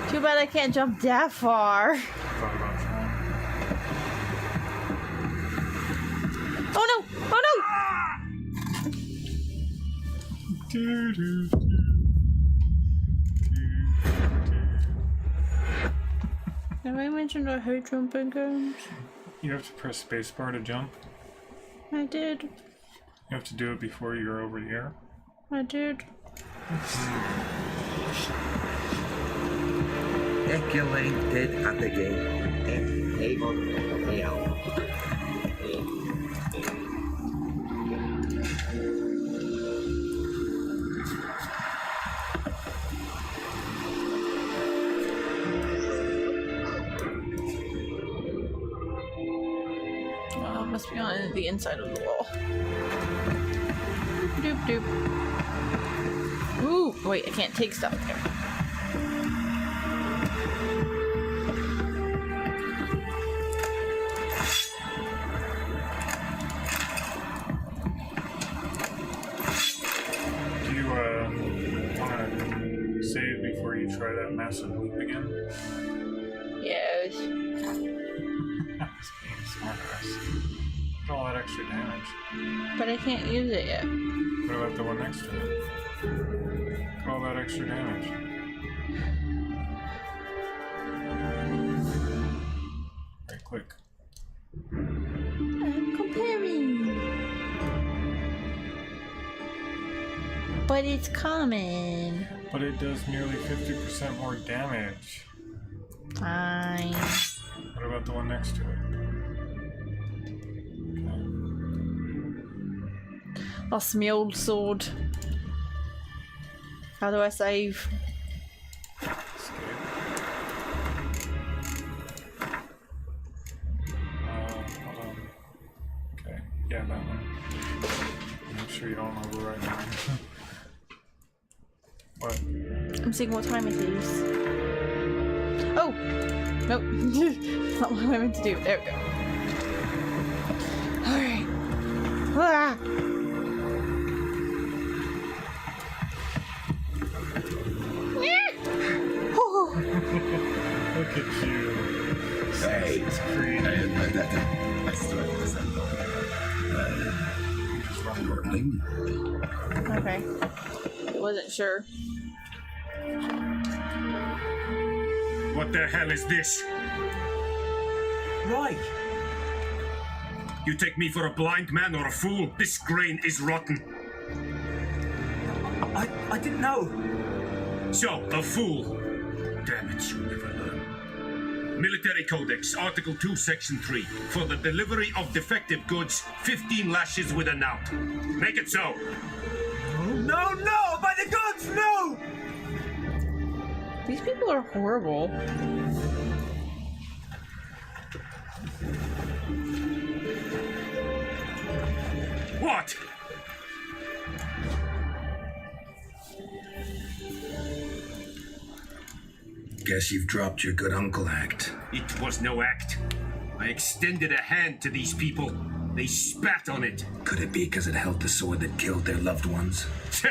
Too bad I can't jump that far. Thought about trying. Oh no! Oh no! Do, do, do. Have I mentioned I hate jumping games? You have to press spacebar to jump. I did. You have to do it before you're over here. I did. Eculated at the gate. Able to help. Must be on the inside of the wall. Doop doop. Ooh, wait, I can't take stuff there. Do you want to save before you try that massive loop again? Yes. That's being smartass. Look at all that extra damage. But I can't use it yet. What about the one next to it? Look at all that extra damage. Right click. I'm comparing. But it's common. But it does nearly 50% more damage. Fine. What about the one next to it? Lost my old sword. How do I save? Escape. Hold on. Okay, yeah, that one. Make sure you don't overwrite mine. What? I'm seeing what time it is. Oh! Nope. That's not what I meant to do. There we go. Alright. Ah! Look at you. Hey, It's creative. I swear this is You just run over. Okay. I wasn't sure. What the hell is this? right. You take me for a blind man or a fool? This grain is rotten. I didn't know. So, a fool. Damn it, you'll never learn. Military Codex, Article 2, Section 3. For the delivery of defective goods, 15 lashes with a knout. Make it so. No, no! By the gods, no! These people are horrible. What? Guess you've dropped your good uncle act. It was no act. I extended a hand to these people. They spat on it. Could it be because it held the sword that killed their loved ones? Tch,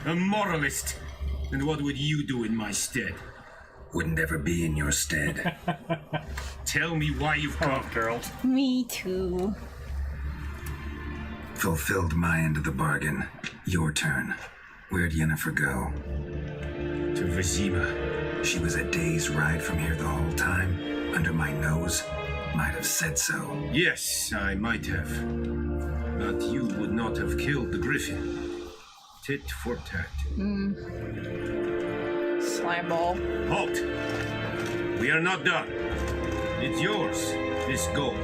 a moralist. And what would you do in my stead? Wouldn't ever be in your stead. Tell me why you've come. Geralt. Me too. Fulfilled my end of the bargain. Your turn. Where'd Yennefer go? To Vizima. She was a day's ride from here the whole time. Under my nose. Might have said so. Yes, I might have. But you would not have killed the griffin. Tit for tat. Slime ball. Halt! We are not done. It's yours, this gold.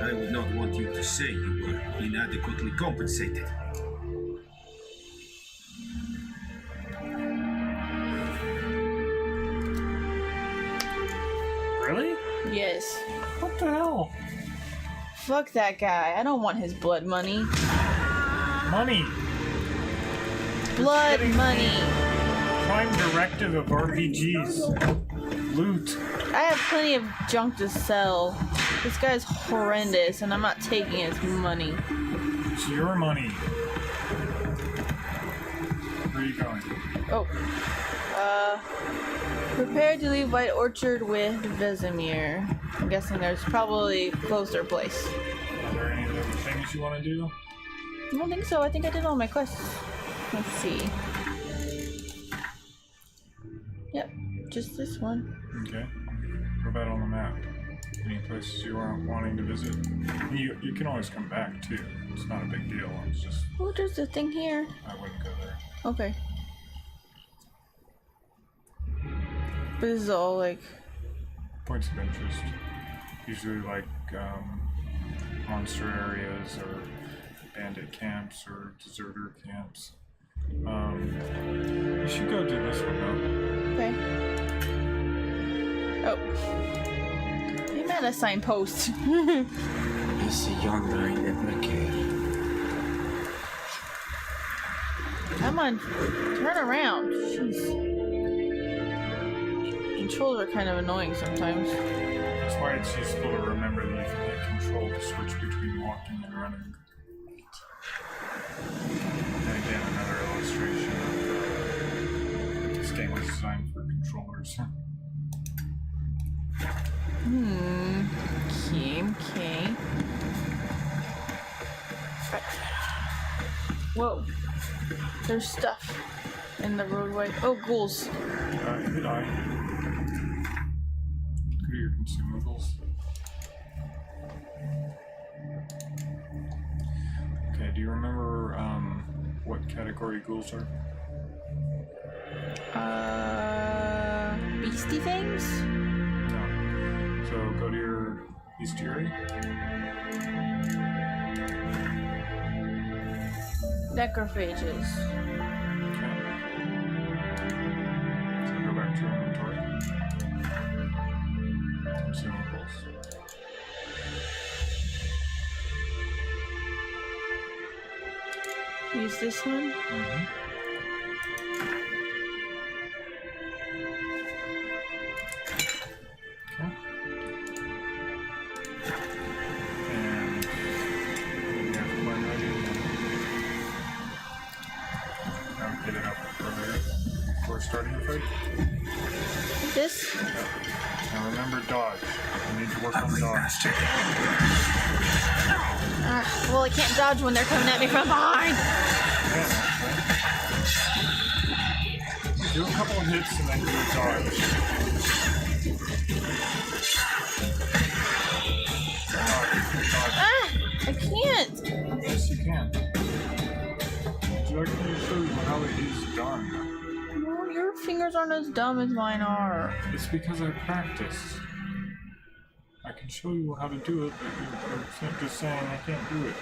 I would not want you to say you were inadequately compensated. Really? Yes. What the hell? Fuck that guy. I don't want his blood money. Money. Blood money. Prime directive of RPGs. Loot. I have plenty of junk to sell. This guy's horrendous, and I'm not taking his money. It's your money. Where are you going? Oh. Prepare to leave White Orchard with Vesemir. I'm guessing there's probably a closer place. Are there any other things you want to do? I don't think so. I think I did all my quests. Let's see. Yep, just this one. Okay. What about on the map? Any places you aren't wanting to visit? You can always come back too. It's not a big deal. It's just Oh, there's a thing here. I wouldn't go there. Okay. But this is all like... Points of interest. Usually like monster areas or bandit camps or deserter camps. You should go do this one though. Okay. Oh. I'm at a signpost. It's a yonder I never care. Come on. Turn around. Jeez. Controls are kind of annoying sometimes. That's why it's useful to remember that you can hit control to switch between walking and running. And again, another illustration of this game was designed for controllers. Okay. Whoa. There's stuff in the roadway. Oh, ghouls. Did I? Go to your consumables. Okay, do you remember what category ghouls are? Beastie things? No. So go to your bestiary. Necrophages. Okay. So go back to your inventory. Consumables. Use this one. Mm-hmm. Okay. And we have one ready. Now get it up earlier before starting the fight. This? Now remember dodge. You need to work on Ugly dodge. bastard. Well, I can't dodge when they're coming at me from behind. Yeah, okay. Do a couple of hits and then do a dodge. I can't. Yes, you can. Would you like me to show you how it is done? No, your fingers aren't as dumb as mine are. It's because I practiced. I can show you how to do it, but you're just saying I can't do it.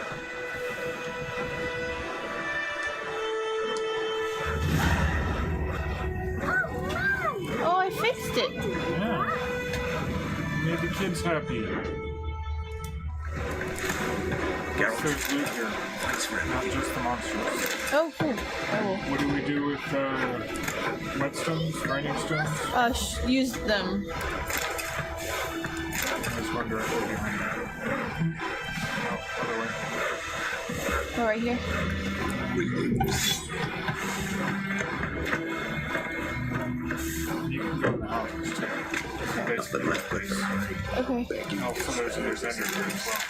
Oh, I fixed it. Yeah. You made the kids happy. Yes, there's loot here. Not just the monsters. Oh, cool. Oh. What do we do with whetstones, grinding stones? Use them. There's one directly behind you. No, other way. Oh, right here. You can go in the houses too. Basically, this place. Okay. Also, there's ender here as well.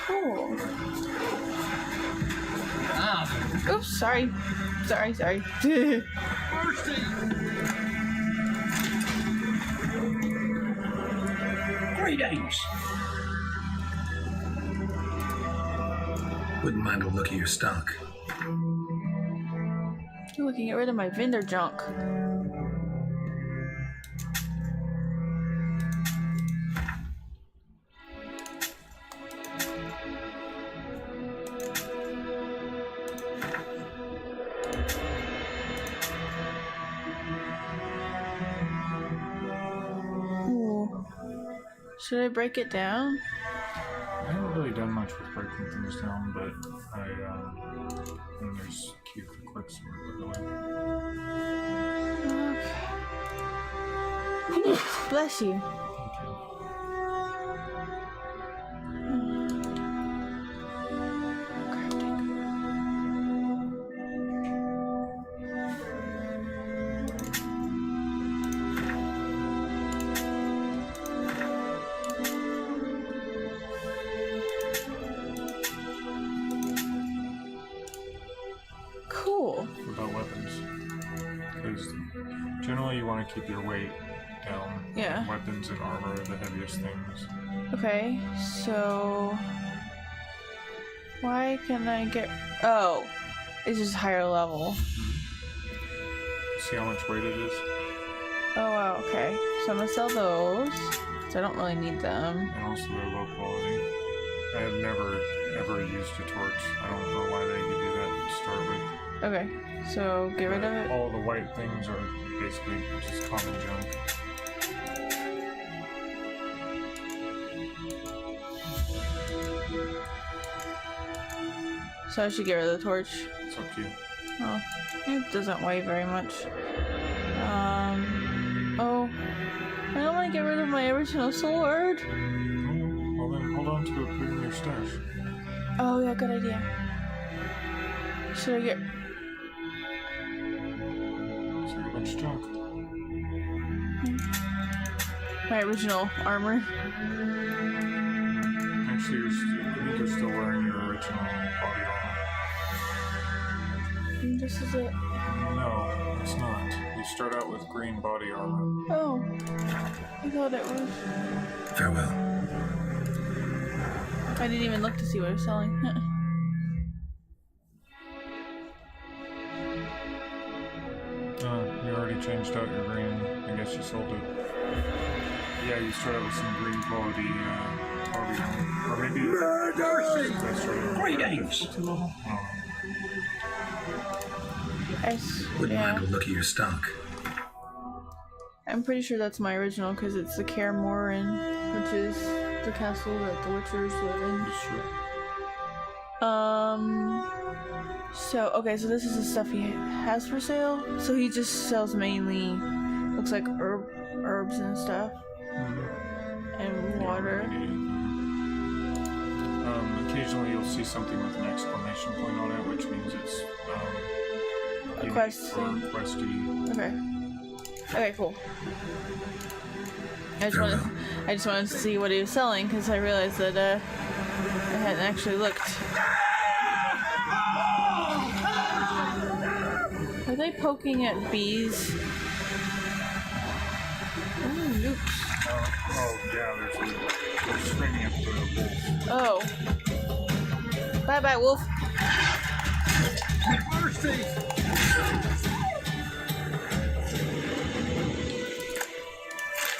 Cool. Oops, sorry. Sorry. Greetings. Wouldn't mind a look at your stock. Ooh, I can get rid of my vendor junk. Ooh. Should I break it down? I haven't really done much with breaking things down, but and there's key for quick sword, by the way. Bless you. Cool. What about weapons? Because generally you want to keep your weight down. Yeah. Weapons and armor are the heaviest things. Okay, so why can I get? Oh, it's just higher level. See how much weight it is? Oh wow, okay. So I'm gonna sell those. So I don't really need them. And also they're low quality. I have never ever used a torch. I don't know why they give you that to start with. Okay, so get rid of it. All the white things are basically just common junk. So I should get rid of the torch. It's up to you. Oh, it doesn't weigh very much. Oh, I don't want to get rid of my original sword. Well then hold on to it, put it in your stash. Oh yeah, good idea. Should I get? So a bunch of junk. My original armor. Actually, I think you're still wearing your original body armor. And this is it. No, it's not. You start out with green body armor. Oh, I thought it was. Farewell. I didn't even look to see what I was selling. You already changed out your green. I guess you sold it. Yeah, you start out with some green quality body armor. Or maybe Greetings. Wouldn't mind a look at your stock. I'm pretty sure that's my original because it's the Kaer Morhen, which is the castle that the Witchers live in. So okay, so this is the stuff he has for sale. So he just sells mainly, looks like herbs and stuff, and water. Occasionally you'll see something with an exclamation point on it, which means it's a quest thing. Questy. Okay, cool. I just wanted to see what he was selling because I realized that I hadn't actually looked. Are they poking at bees? Oh, oops. Oh yeah, they're screaming at the wolf. Oh. Bye bye, wolf. Mercy!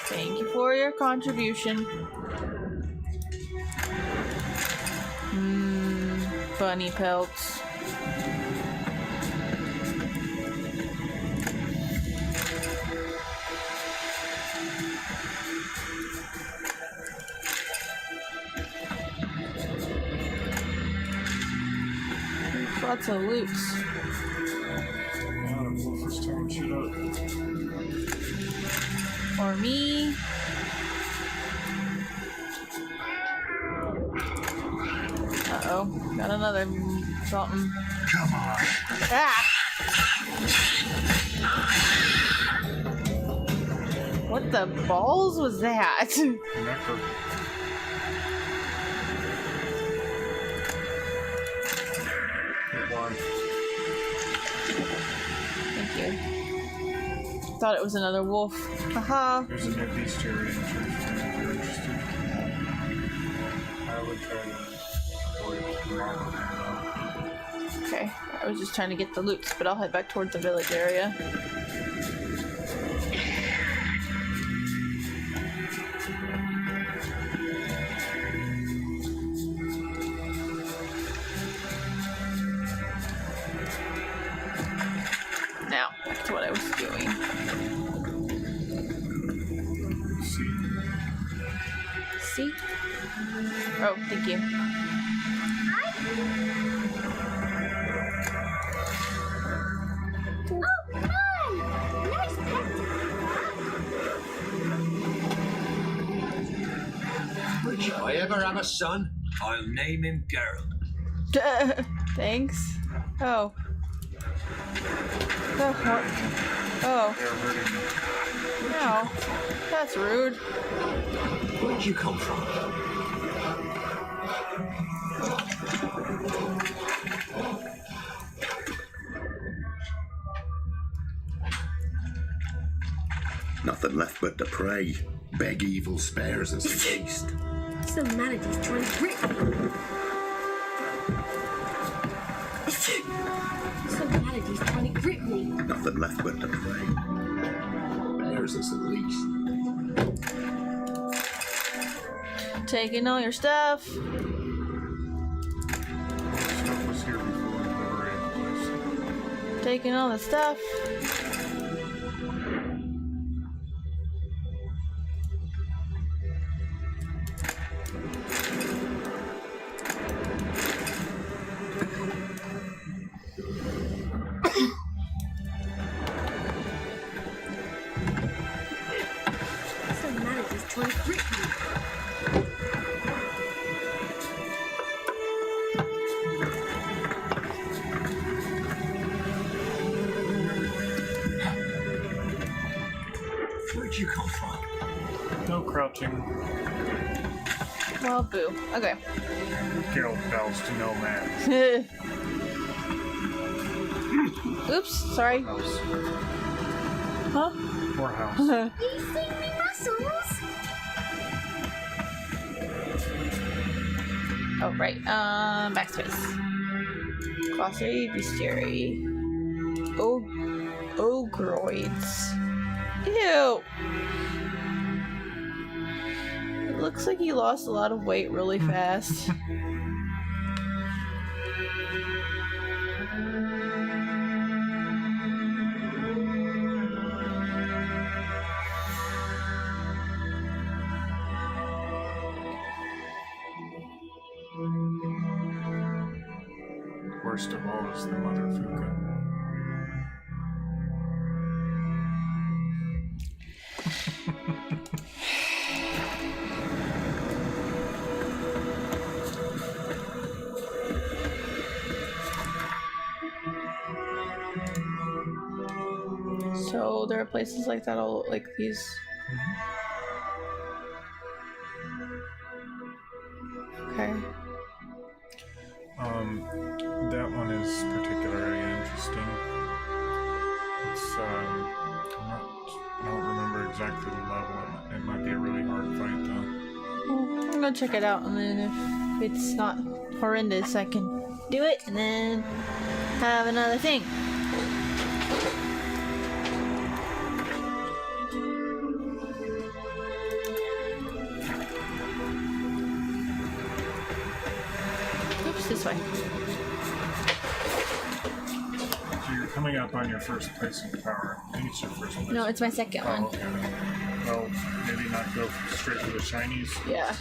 Thank you for your contribution. Bunny pelts. Lots of loots. Yeah, the wolf is tearing shit up. Or me. Uh-oh. Got another something. Come on. Ah! What the balls was that? Necker. Why? Thank you. Thought it was another wolf. Haha. There's a new bestiary in church if you're interested. I would try to avoid tomorrow. Okay. I was just trying to get the loots, but I'll head back towards the village area. Now, back to what I was doing. See? Oh, thank you. If I ever have a son, I'll name him Geralt. Thanks. Oh. Oh. They're hurting me. No. That's rude. Where'd you come from? Nothing left but to pray. Beg evil spares us at least. Some manatees trying to grip me. Some manatees trying to grip me. Nothing left but to pray. Spares us at least. Taking all your stuff. Stuff was here before we liberated the place. Taking all the stuff. Some manatees trying to grip me. Where'd you come from? No crouching. Well, boo. Okay. Geralt bows to no man. Oops, sorry. House. Huh? Poor house. You see me muscles? Oh, right. Backspace. Glossary, bestiary. Ogroids. Ew! It looks like he lost a lot of weight really fast. Worst of all is the mother Fuka. So there are places like that, all like these. Okay. That one is particularly interesting. It's I don't remember exactly the level. It might be a really hard fight though. Well, I'm gonna check it out, and then if it's not horrendous, I can do it and then have another thing. Oops, this way. So you're coming up on your first place in power. I think it's your first place. No, it's my second one. Okay. Well, maybe not go straight for the shinies. Yeah.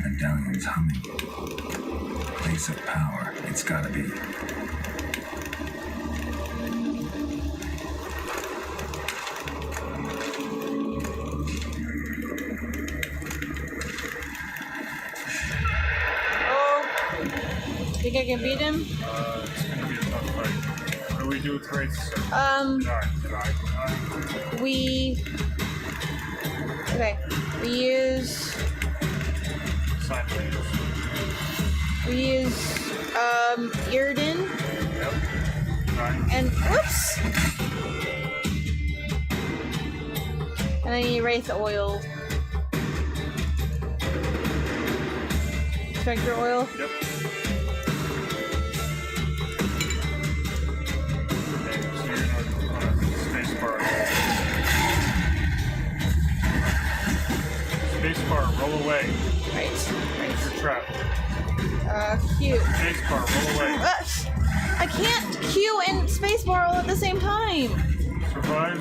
Medallion's humming. Place of power. It's gotta be. Think I can beat him? It's gonna be a tough fight. What do we do with Wraiths? We use Sideways. Iriden. Yep. Right. And whoops! And then you Wraith oil. Spectre oil. Yep. Spacebar, roll away. Right. You're trapped. Q. Spacebar, roll away. I can't Q and spacebar all at the same time. Survive.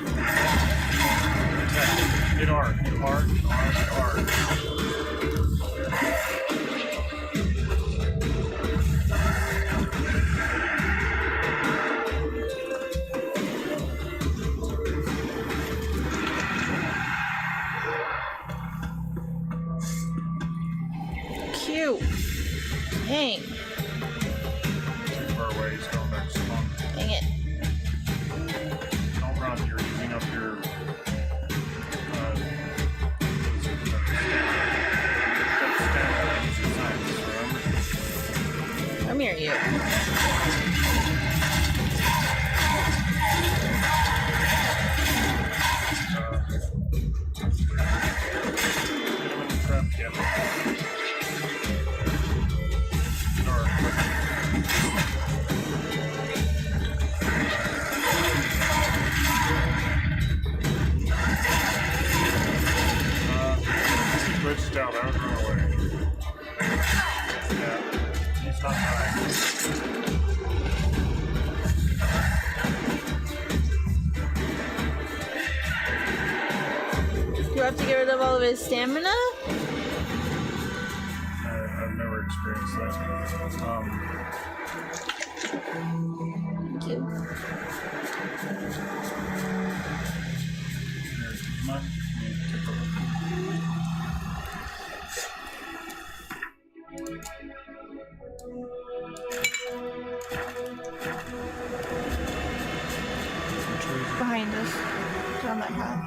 Attack. Hit R. Hit R. Hit R. Hit R. Dang. Too far away, he's going back so long. Dang it. Don't run, you're using up your Come here, you. Glitched out, I would run away. Yeah, he's not dying. Do I have to get rid of all of his stamina? I've never experienced that. Thank you. Come on, take a look. Behind us. Down that path.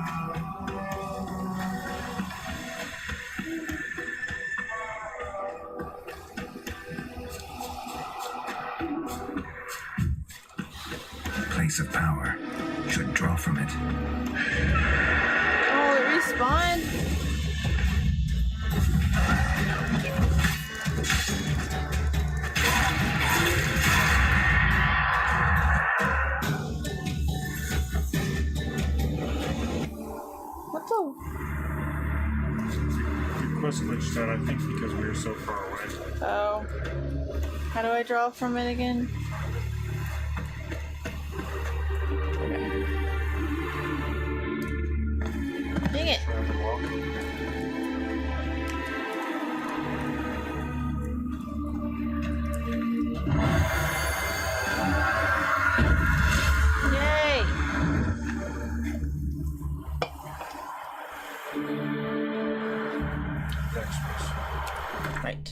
Place of power. Should draw from it. Oh, it respawned? What the? The quest glitched out, I think, because we were so far away. Oh. How do I draw from it again? Dang it. Yay! Right.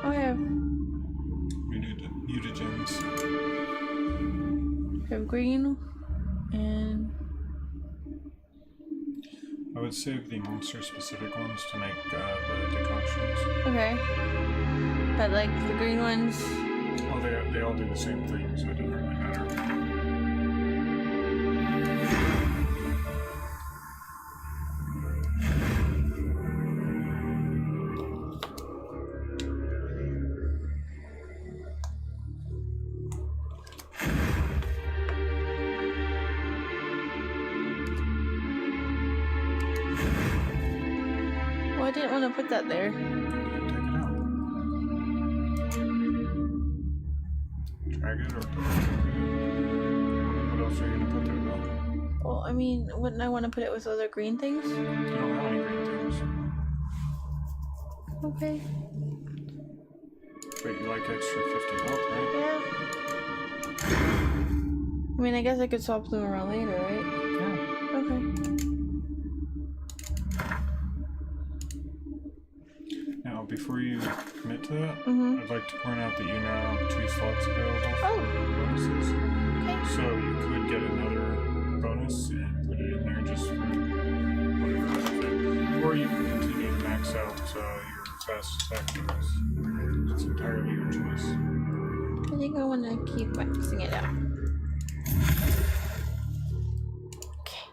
Oh, I have We need mutagens. green. And I would save the monster-specific ones to make the decoctions. okay. But like the green ones. Well, they all do the same thing, so it doesn't really matter. Well, I didn't want to put that there. Take it out. Drag it or what else are you gonna put there though? Well, I mean, wouldn't I want to put it with other green things? You don't have any green things. Okay. But you like extra 50 health, right? Yeah. I mean, I guess I could swap them around later, right? Yeah. Okay. Now, before you commit to that, Mhm. I'd like to point out that you now have 2 slots available for Oh. bonuses. Okay. So you could get another bonus and put it in there just for whatever benefit. Or you can continue to max out your fast attack bonus. It's entirely your choice. I think I want to keep maxing it out. Okay.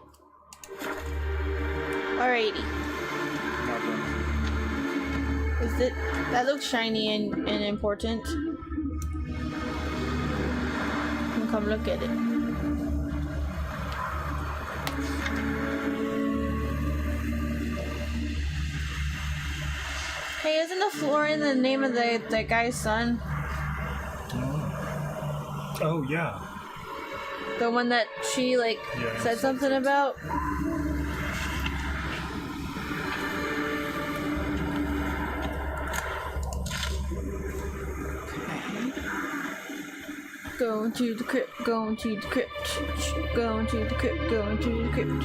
Alrighty. Not done. Is it? That looks shiny and important. And come look at it. Hey, isn't the Florin the name of the guy's son? Oh, yeah. The one that she like Yeah, said something about? Going to the crypt, going to the crypt, going to the crypt, going to the crypt.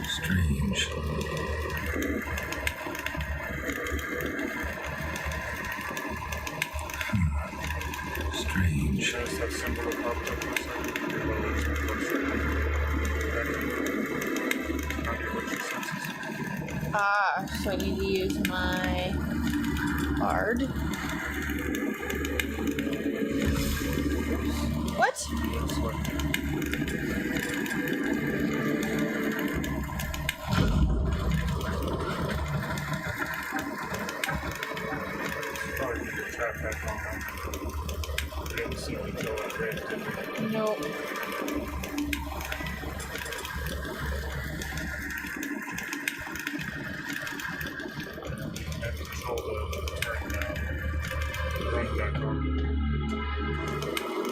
Strange. Strange. Notice that symbol that popped up for a second? Your lower extreme closer. Not your witcher senses. Ah, so I need to use my card. What? Select probably need to trap back on. We didn't see me kill that red, did we? Nope. And control the turn now. Run back on.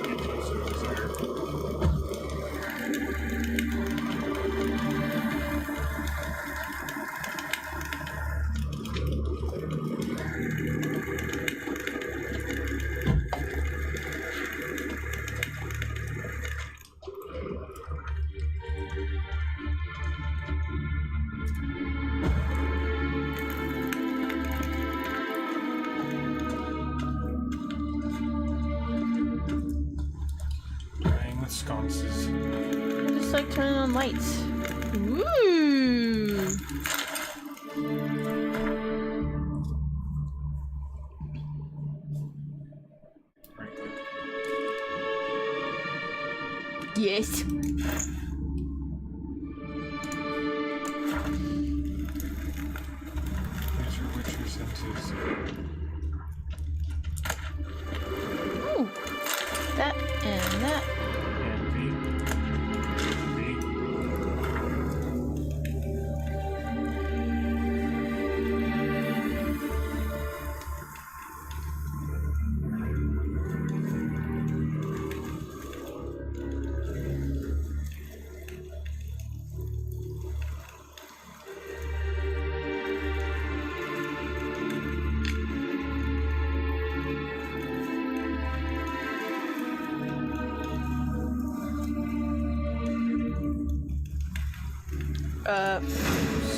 Details of desire. Playing with sconces. I just like turning on lights. Woo! Right click. Yes. Use your witcher senses. Ooh. That and that. And V.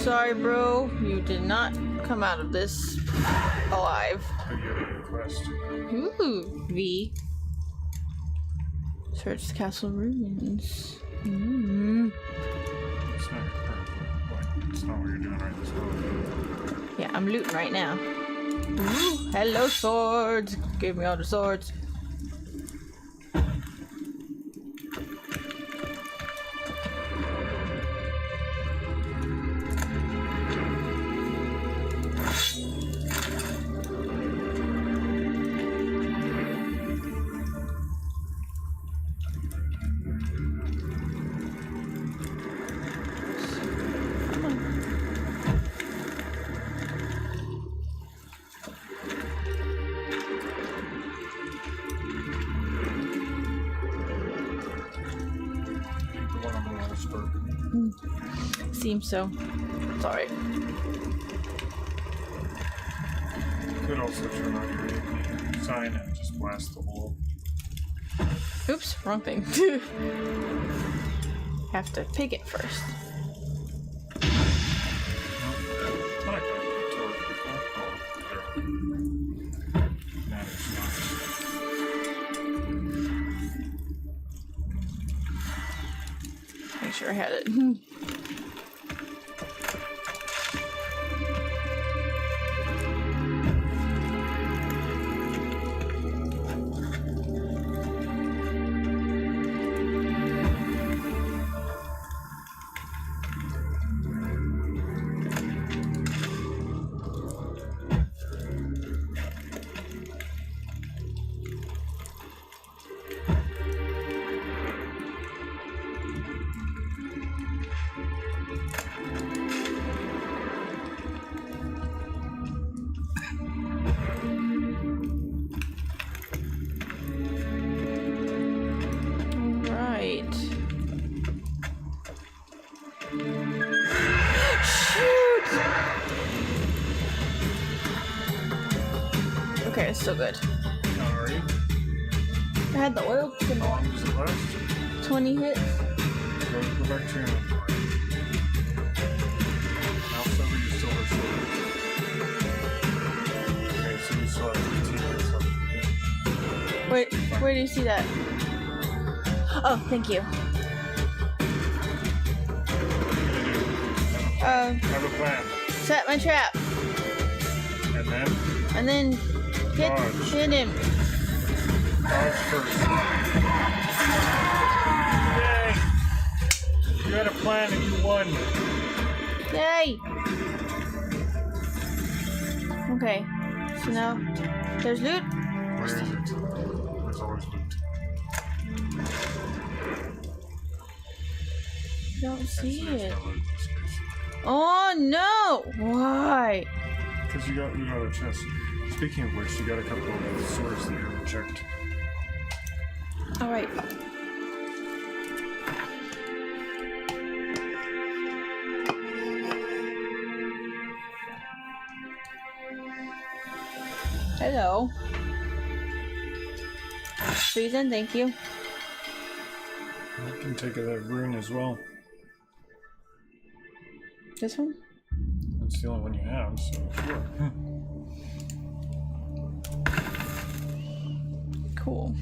sorry, bro. You did not come out of this alive. But you have a request. Ooh, V. Search the castle ruins. It's not your current. Like, it's not what you're doing right this moment. Yeah, I'm looting right now. Ooh, hello, swords. Give me all the swords. The one on the wall spoke. Seems so. Sorry. Could also turn on your sign and just blast the hole. Oops, wrong thing. Have to pick it first. Thought I got a torch before. Oh, there. Nah, it's not. Make sure I had it. Right. Shoot! Okay, it's still good. How are you? I had the oil to How long does it last? 20 hits. Go back to your inventory. Mouse over your silver sword. Okay, so you still have 15 hits left. Wait, where do you see that? Oh, thank you. Have a plan. Set my trap, And then hit Dodge. him. dodge first. Yay! You had a plan and you won. Yay! Okay, so now there's loot. Where is it? There's always loot. Don't see Actually, it. there's no loot in this case. Oh no! Why? Because you got a chest. Speaking of which, you got a couple of swords that you haven't checked. All right. Hello. Please and thank you. I can take that rune as well. This one? That's the only one you have, so sure. Cool.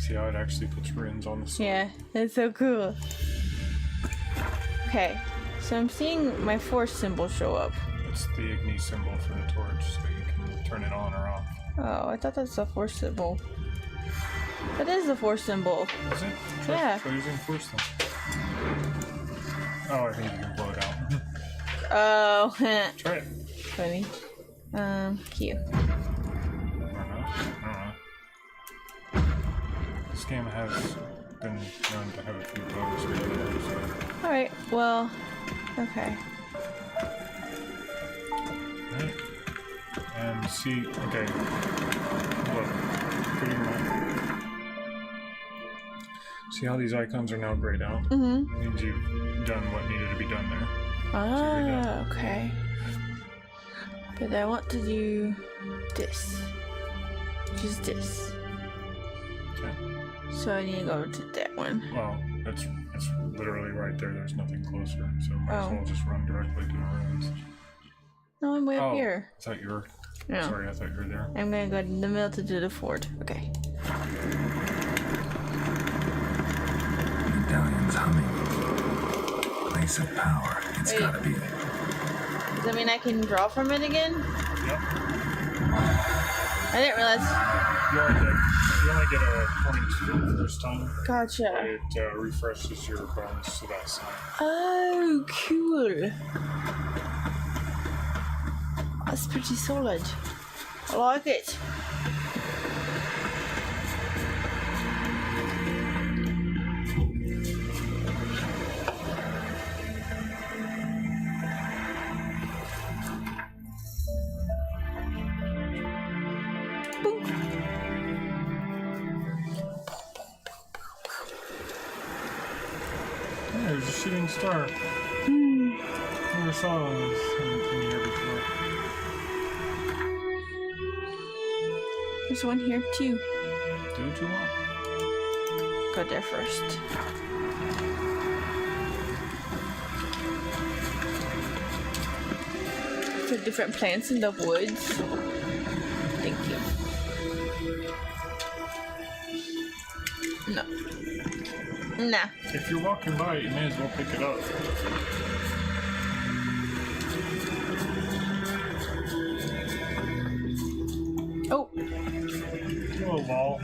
See how it actually puts runes on the sword? Yeah, that's so cool. Okay, so I'm seeing my force symbol show up. It's the Igni symbol for the torch, so you can turn it on or off. Oh, I thought that's a force symbol. That is the force symbol. Is it? Yeah. Try using force then. Oh, I think you can blow it out. Oh, Try it. funny. Cute. Or not. I don't know. This game has been known to have a few bugs with it, so. Alright, well, okay. Right. And see, okay. Look. Put your mind. See how these icons are now grayed out? Mm-hmm. It means you've done what needed to be done there. Ah, okay. But I want to do this. Just this. Okay. So I need to go to that one. Well, it's literally right there. There's nothing closer, so might as Oh. well just run directly to the ruins. No, I'm way up Oh, here. I thought you were. No. Sorry, I thought you were there. I'm gonna go in the middle to do the fort. Okay. Medallion's humming. Place of power. It's Wait. gotta be. Does that mean I can draw from it again? Yep. I didn't realize. You only get a point the first time. Gotcha. It refreshes your bonus to that sign. Oh, cool. That's pretty solid. I like it. Yeah, there's a shooting star. Never saw anything here before. There's one here too. Do what you want. Go there first. So different plants in the woods. Thank you. No. Nah. If you're walking by, you may as well pick it up. Oh. Oh, lol.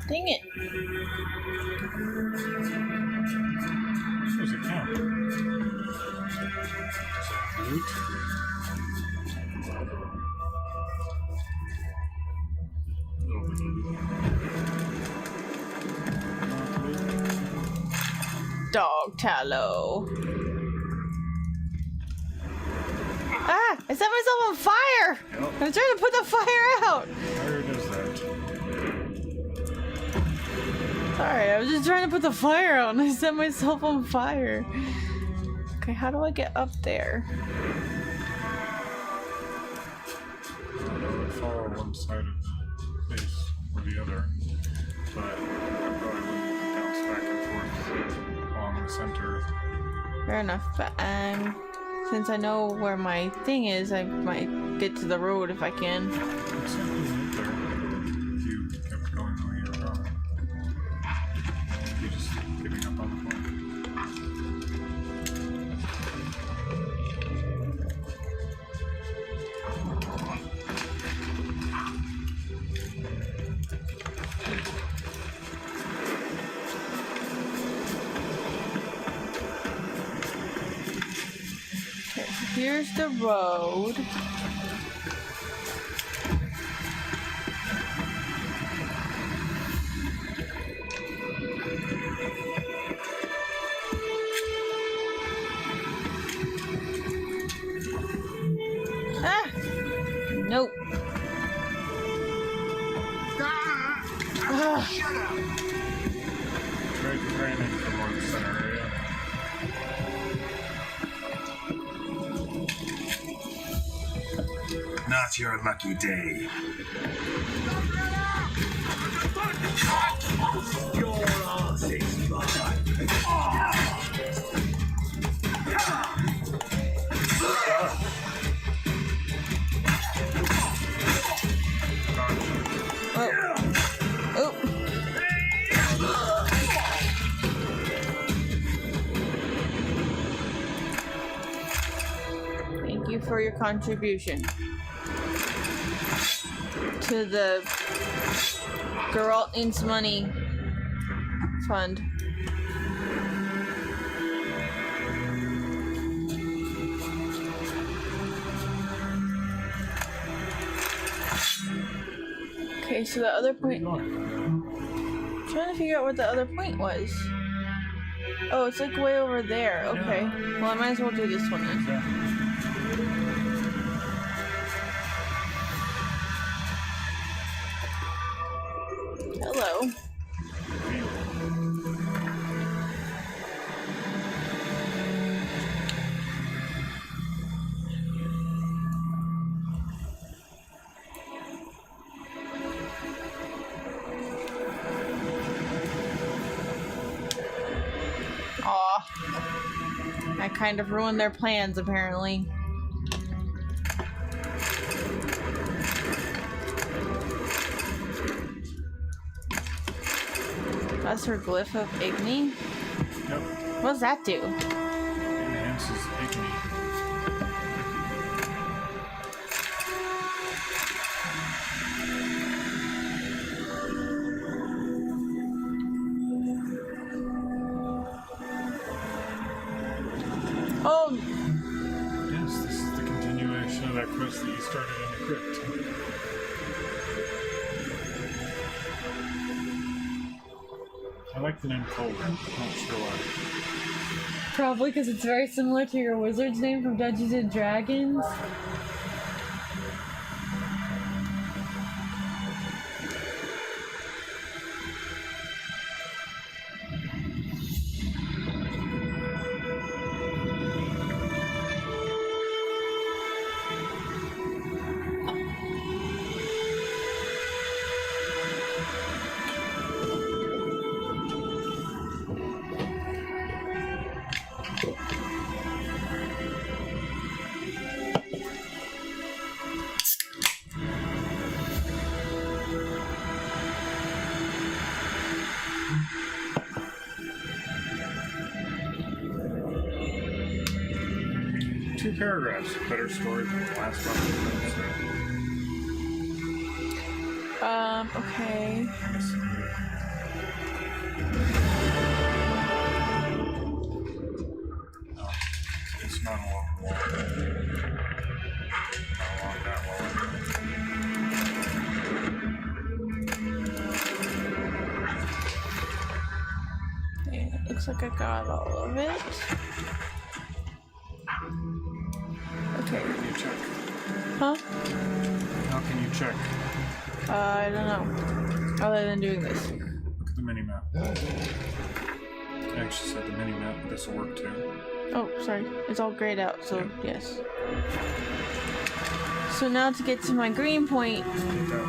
Dang it. There's a camp. Loot. Dog tallow. Ah! I set myself on fire! Yep. I'm trying to put the fire out! Where does that? Sorry, I was just trying to put the fire out and I set myself on fire. Okay, how do I get up there? I would follow one side of the base or the other, but I probably wouldn't bounce back and forth along the center. Fair enough, but since I know where my thing is, I might get to the road if I can. It's simply right there. If you kept going the way you were going, you're just giving up on the point. Okay, so here's the road. Ah! Nope. Ah. Try and aim for more of the center area. Not your lucky day. Your ass is mine. Oh. Oh. Thank you for your contribution to the Geralt Needs Money Fund. Okay, so the other point. Trying to figure out what the other point was. Oh, it's like way over there. Okay. Well, I might as well do this one then. Hello. I kind of ruined their plans, apparently. That's her glyph of Igni? Yep. What does that do? Enhances Igni. Oh! Yes, this is the continuation of that quest that you started in the crypt. I like the name Colbert. I'm not sure why. Probably because it's very similar to your wizard's name from Dungeons and Dragons. Two paragraphs. Better story than the last one. Okay. No, it's not along the wall. Not along that wall. Yeah, looks like I got all of it. Okay. How can you check? Huh? How can you check? I don't know. Other than doing this. Look at the mini-map. I actually said the mini-map, but this will work too. Oh, sorry. It's all grayed out, so yes. So now to get to my green point. Okay.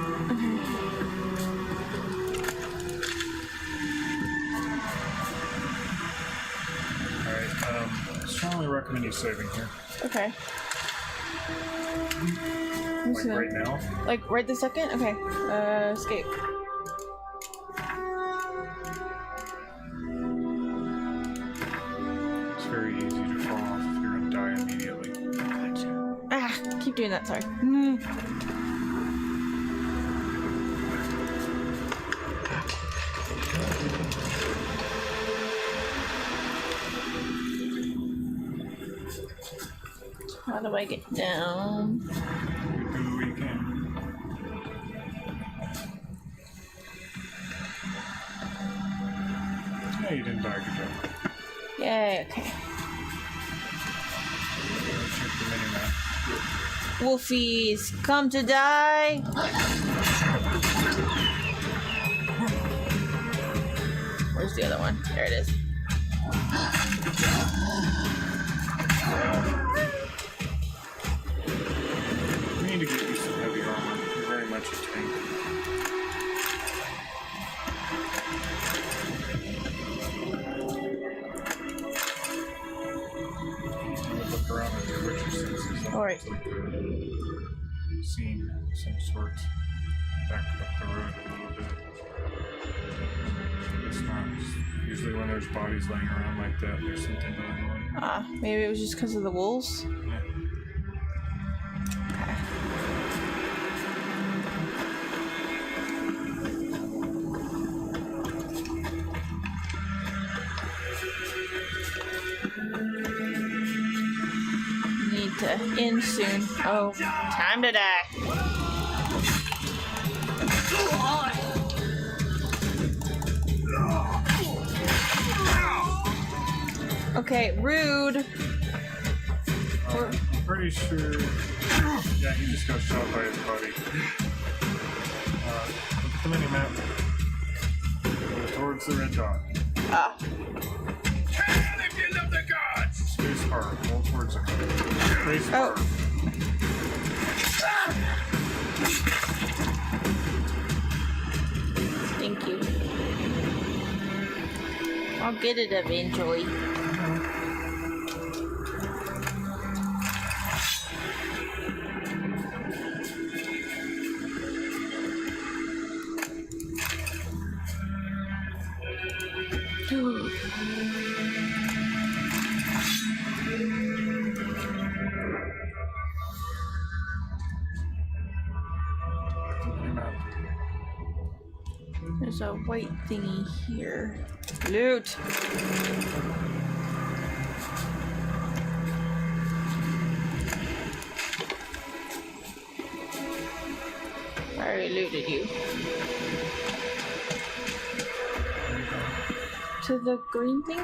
Alright, I strongly recommend you saving here. Okay. Like right now? Like right this second? Okay. Escape. It's very easy to fall off if you're gonna die immediately. Gotcha. Ah, keep doing that, sorry. How do I get down? Do what you can. Yeah, you didn't die, good job. Yay, okay. Check the mini-map. Wolfies, come to die! Where's the other one? There it is. We need to get you some heavy armor. You're very much a tank. Look around at your Witcher senses. Alright. Like scene of some sort. Back up the road a little bit. It's not. Usually when there's bodies laying around like that, there's something going on. Ah, maybe it was just because of the wolves? Yeah. Need to end soon. Oh, time to die. Okay, rude. I'm pretty sure. Yeah, he just got shot by his buddy. Look at the mini map. Go towards the red dot. Ah. Hell, if you love the gods! Space bar. Go towards it. Space bar. Oh. Thank you. I'll get it eventually. There's a white thingy here. Loot! I already looted you. To the green thing?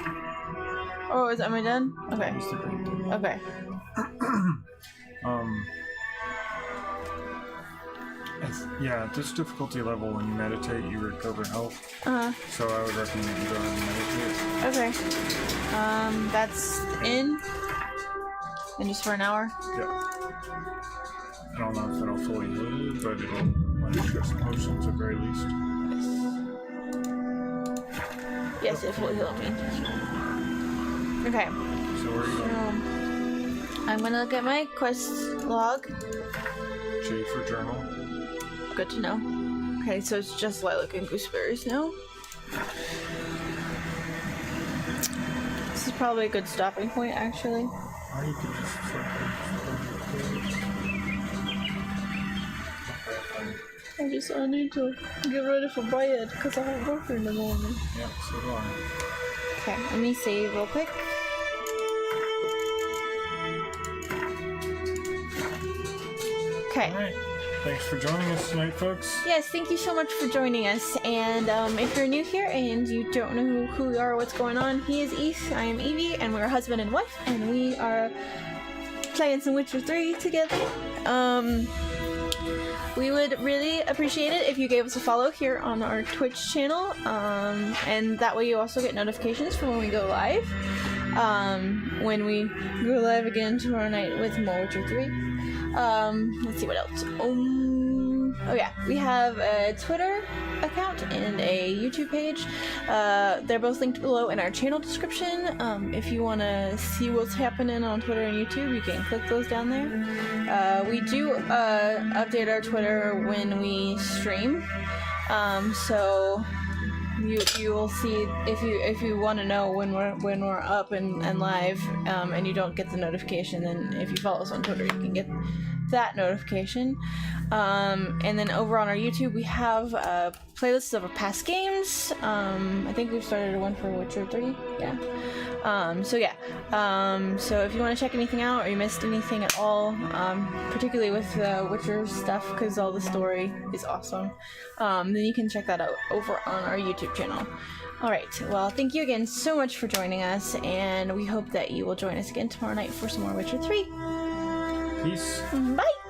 Oh, am I done? Okay. It's the green thing. Okay. Yeah, at this difficulty level, when you meditate, you recover health. So I would recommend you go ahead and meditate. Okay. That's in? And just for an hour? Yeah. I don't know if it'll fully heal you, but it'll let you get some potions at very least. Yes, it will heal me. Okay. So where are you going? I'm gonna look at my quest log. J for journal. Good to know. Okay, so it's just lilac and gooseberries now. This is probably a good stopping point, actually. Or you could just I need to get ready for bed because I have work in the morning. Yeah, so do I. Okay, let me save real quick. Okay. Alright. Thanks for joining us tonight, folks. Yes, thank you so much for joining us. And if you're new here and you don't know who we are or what's going on, he is Eeth, I am Evie, and we're husband and wife, and we are playing some Witcher 3 together. We would really appreciate it if you gave us a follow here on our Twitch channel, and that way you also get notifications for when we go live. When we go live again tomorrow night with more Witcher 3. Let's see what else. Oh yeah, we have a Twitter account and a YouTube page. They're both linked below in our channel description. If you want to see what's happening on Twitter and YouTube, you can click those down there. We do update our Twitter when we stream, so you will see if you want to know when we're up and live, and you don't get the notification. Then if you follow us on Twitter, you can get that notification. And then over on our YouTube, we have playlists of our past games. I think we've started one for Witcher 3. Yeah. So if you want to check anything out or you missed anything at all, particularly with Witcher stuff, because all the story is awesome, then you can check that out over on our YouTube channel. Alright, well, thank you again so much for joining us, and we hope that you will join us again tomorrow night for some more Witcher 3. Peace. Bye!